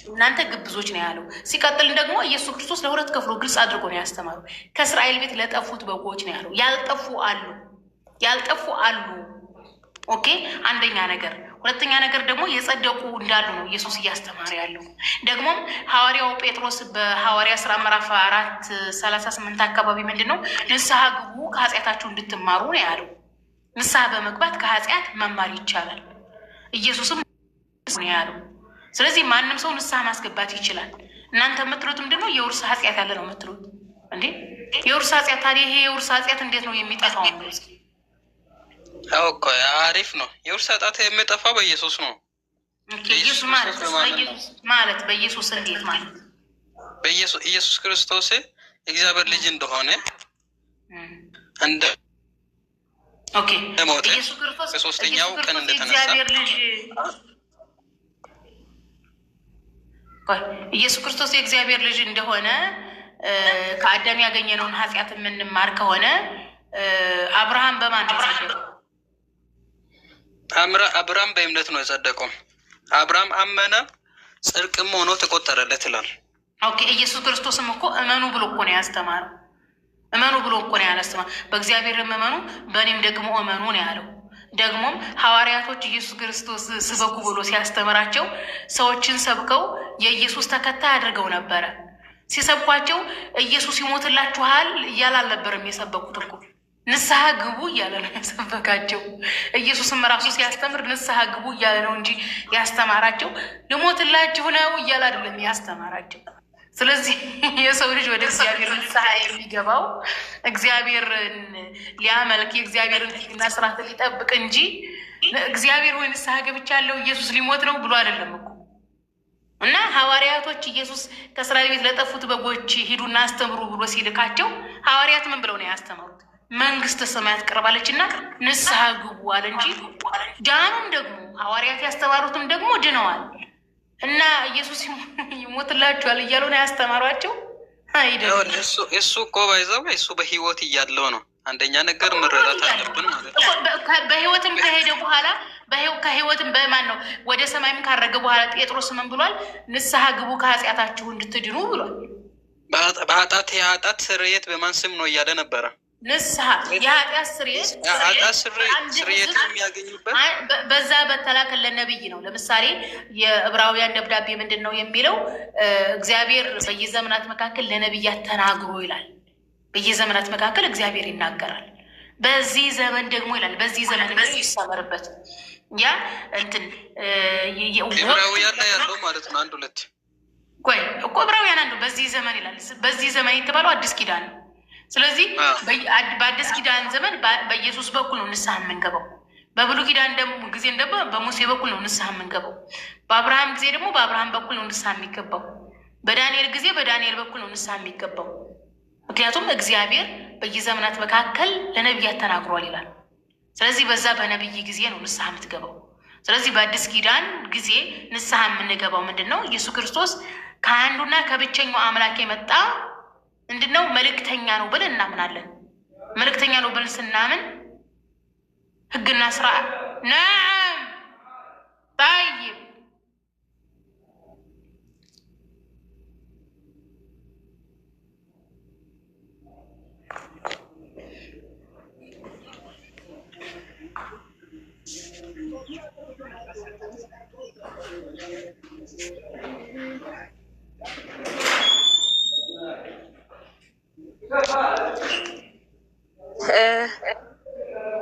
እናንተ ግብዞች ነው ያለው። ሲቀጥል ደግሞ ኢየሱስ ክርስቶስ ለሁለት ከፍሎ ግልጽ አድርጎ ነው ያስተማረው። ከእስራኤል ቤት ለጠፉት በጎች ነው ያለው። ያልጠፉ አሉ። ኦኬ፣ አንደኛ ነገር። ሁለተኛ ነገር ደግሞ የጸደቁ እንዳሉ ነው ኢየሱስ እያስተማረ ያለው። ደግሞም ሐዋርያው ጴጥሮስ በሐዋርያ ሥራ ምዕራፍ 4:38 አካባቢ ምንድን ነው ንስሐ ግቡ ከኃጢአታችሁ እንድትማሩ ነው ያለው። ንስሐ በመግባት ከኃጢአት መማር ይቻላል። ኢየሱስም ነው ያለው። ስለዚህ ማንም ሰው ንስሐ ማስገባት ይችላል። እናንተ የምትሉት ምንድን ነው? የውርስ ኃጢአት ያለ ነው የምትሉት እንዴ? የውርስ ኃጢአት ታዲያ ይሄ የውርስ ኃጢአት እንዴት ነው የሚጠፋው? እኮ አሪፍ ነው። የውርስ ኃጢአት የሚጠፋው በኢየሱስ ነው። ኢየሱስ ማለት በኢየሱስ እንዴት ማለት? ኢየሱስ ክርስቶስ እግዚአብሔር ልጅ እንደሆነ እንደ ሞተ በሶስተኛው ቀን እንደተነሳ ኢየሱስ ክርስቶስ የእግዚአብሔር ልጅ እንደሆነ ከአዳም ያገኘነውን ኃጢአት የምንማር ከሆነ አብርሃም በማን ነው የጸደቀው? አብርሃም በእምነት ነው የጸደቀው። አብርሃም አመነ ጽድቅም ሆኖ ተቆጠረለት ይላል። ኦኬ፣ ኢየሱስ ክርስቶስም እኮ እመኑ ብሎ እኮ ነው ያስተማረው። እመኑ ብሎ እኮ ነው ያስተማረው። በእግዚአብሔር እመኑ በእኔም ደግሞ እመኑ ነው ያለው። ደግሞም ሐዋርያቶች ኢየሱስ ክርስቶስ ስበኩ ብሎ ሲያስተምራቸው ሰዎችን ሰብከው የኢየሱስ ተከታይ አድርገው ነበረ። ሲሰብኳቸው ኢየሱስ ይሞትላችኋል እያለ አልነበረም የሰበኩት እኮ ንስሐ ግቡ እያለ ነው ያሰበካቸው። ኢየሱስም ራሱ ሲያስተምር ንስሐ ግቡ እያለ ነው እንጂ ያስተማራቸው ልሞትላችሁ ነው እያለ አይደለም ያስተማራቸው። ስለዚህ የሰው ልጅ ወደ እግዚአብሔር ንስሐ የሚገባው እግዚአብሔርን ሊያመልክ የእግዚአብሔርን ሕግና ስርዓት ሊጠብቅ እንጂ እግዚአብሔር ወይ ንስሐ ገብቻለሁ ኢየሱስ ሊሞት ነው ብሎ አይደለም እኮ። እና ሐዋርያቶች ኢየሱስ ከእስራኤል ቤት ለጠፉት በጎች ሂዱና አስተምሩ ብሎ ሲልካቸው ሐዋርያት ምን ብለው ነው ያስተማሩት? መንግስተ ሰማያት ቀርባለች እና ንስሐ ግቡ አለ እንጂ ዳኑም ደግሞ ሐዋርያት ያስተማሩትም ደግሞ ድነዋል። እና ኢየሱስ ይሞትላችኋል እያሉ ነው ያስተማሯቸው አይደለም። እሱ እኮ ባይዘው እሱ በህይወት እያለው ነው። አንደኛ ነገር መረዳት አለብን ማለት ነው። በህይወትም ከሄደ በኋላ ከህይወትም በማን ነው ወደ ሰማይም ካረገ በኋላ ጴጥሮስ ምን ብሏል? ንስሐ ግቡ ከኃጢአታችሁ እንድትድኑ ብሏል። የኃጢአት ስርየት በማን ስም ነው እያለ ነበረ። ንስሐ የኃጢአት ስርየት የሚያገኙበት በዛ በተላከለ ነብይ ነው። ለምሳሌ የዕብራውያን ደብዳቤ ምንድን ነው የሚለው? እግዚአብሔር በየዘመናት መካከል ለነብያት ተናግሮ ይላል። በየዘመናት መካከል እግዚአብሔር ይናገራል። በዚህ ዘመን ደግሞ ይላል። በዚህ ዘመን ይሰመርበት ያ እንትን ዕብራውያን ላይ ያለው ማለት ነው። አንድ ሁለት ቆይ እኮ ዕብራውያን አንዱ በዚህ ዘመን ይላል። በዚህ ዘመን የተባለው አዲስ ኪዳን ነው። ስለዚህ በአዲስ ኪዳን ዘመን በኢየሱስ በኩል ነው ንስሐ የምንገባው። በብሉይ ኪዳን ጊዜ ደግሞ በሙሴ በኩል ነው ንስሐ የምንገባው። በአብርሃም ጊዜ ደግሞ በአብርሃም በኩል ነው ንስሐ የሚገባው። በዳንኤል ጊዜ በዳንኤል በኩል ነው ንስሐ የሚገባው። ምክንያቱም እግዚአብሔር በየዘመናት መካከል ለነቢያት ተናግሯል ይላል። ስለዚህ በዛ በነቢይ ጊዜ ነው ንስሐ የምትገባው። ስለዚህ በአዲስ ኪዳን ጊዜ ንስሐ የምንገባው ምንድን ነው? ኢየሱስ ክርስቶስ ከአንዱና ከብቸኛው አምላክ የመጣ ምንድን ነው? መልእክተኛ ነው ብለን እናምናለን። መልእክተኛ ነው ብለን ስናምን ህግና ስርዓት ናም طيب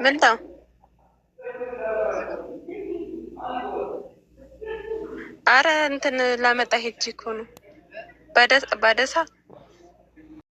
ምን ነው አረ እንትን ላመጣ ሄጅ እኮ ነው ባደሳ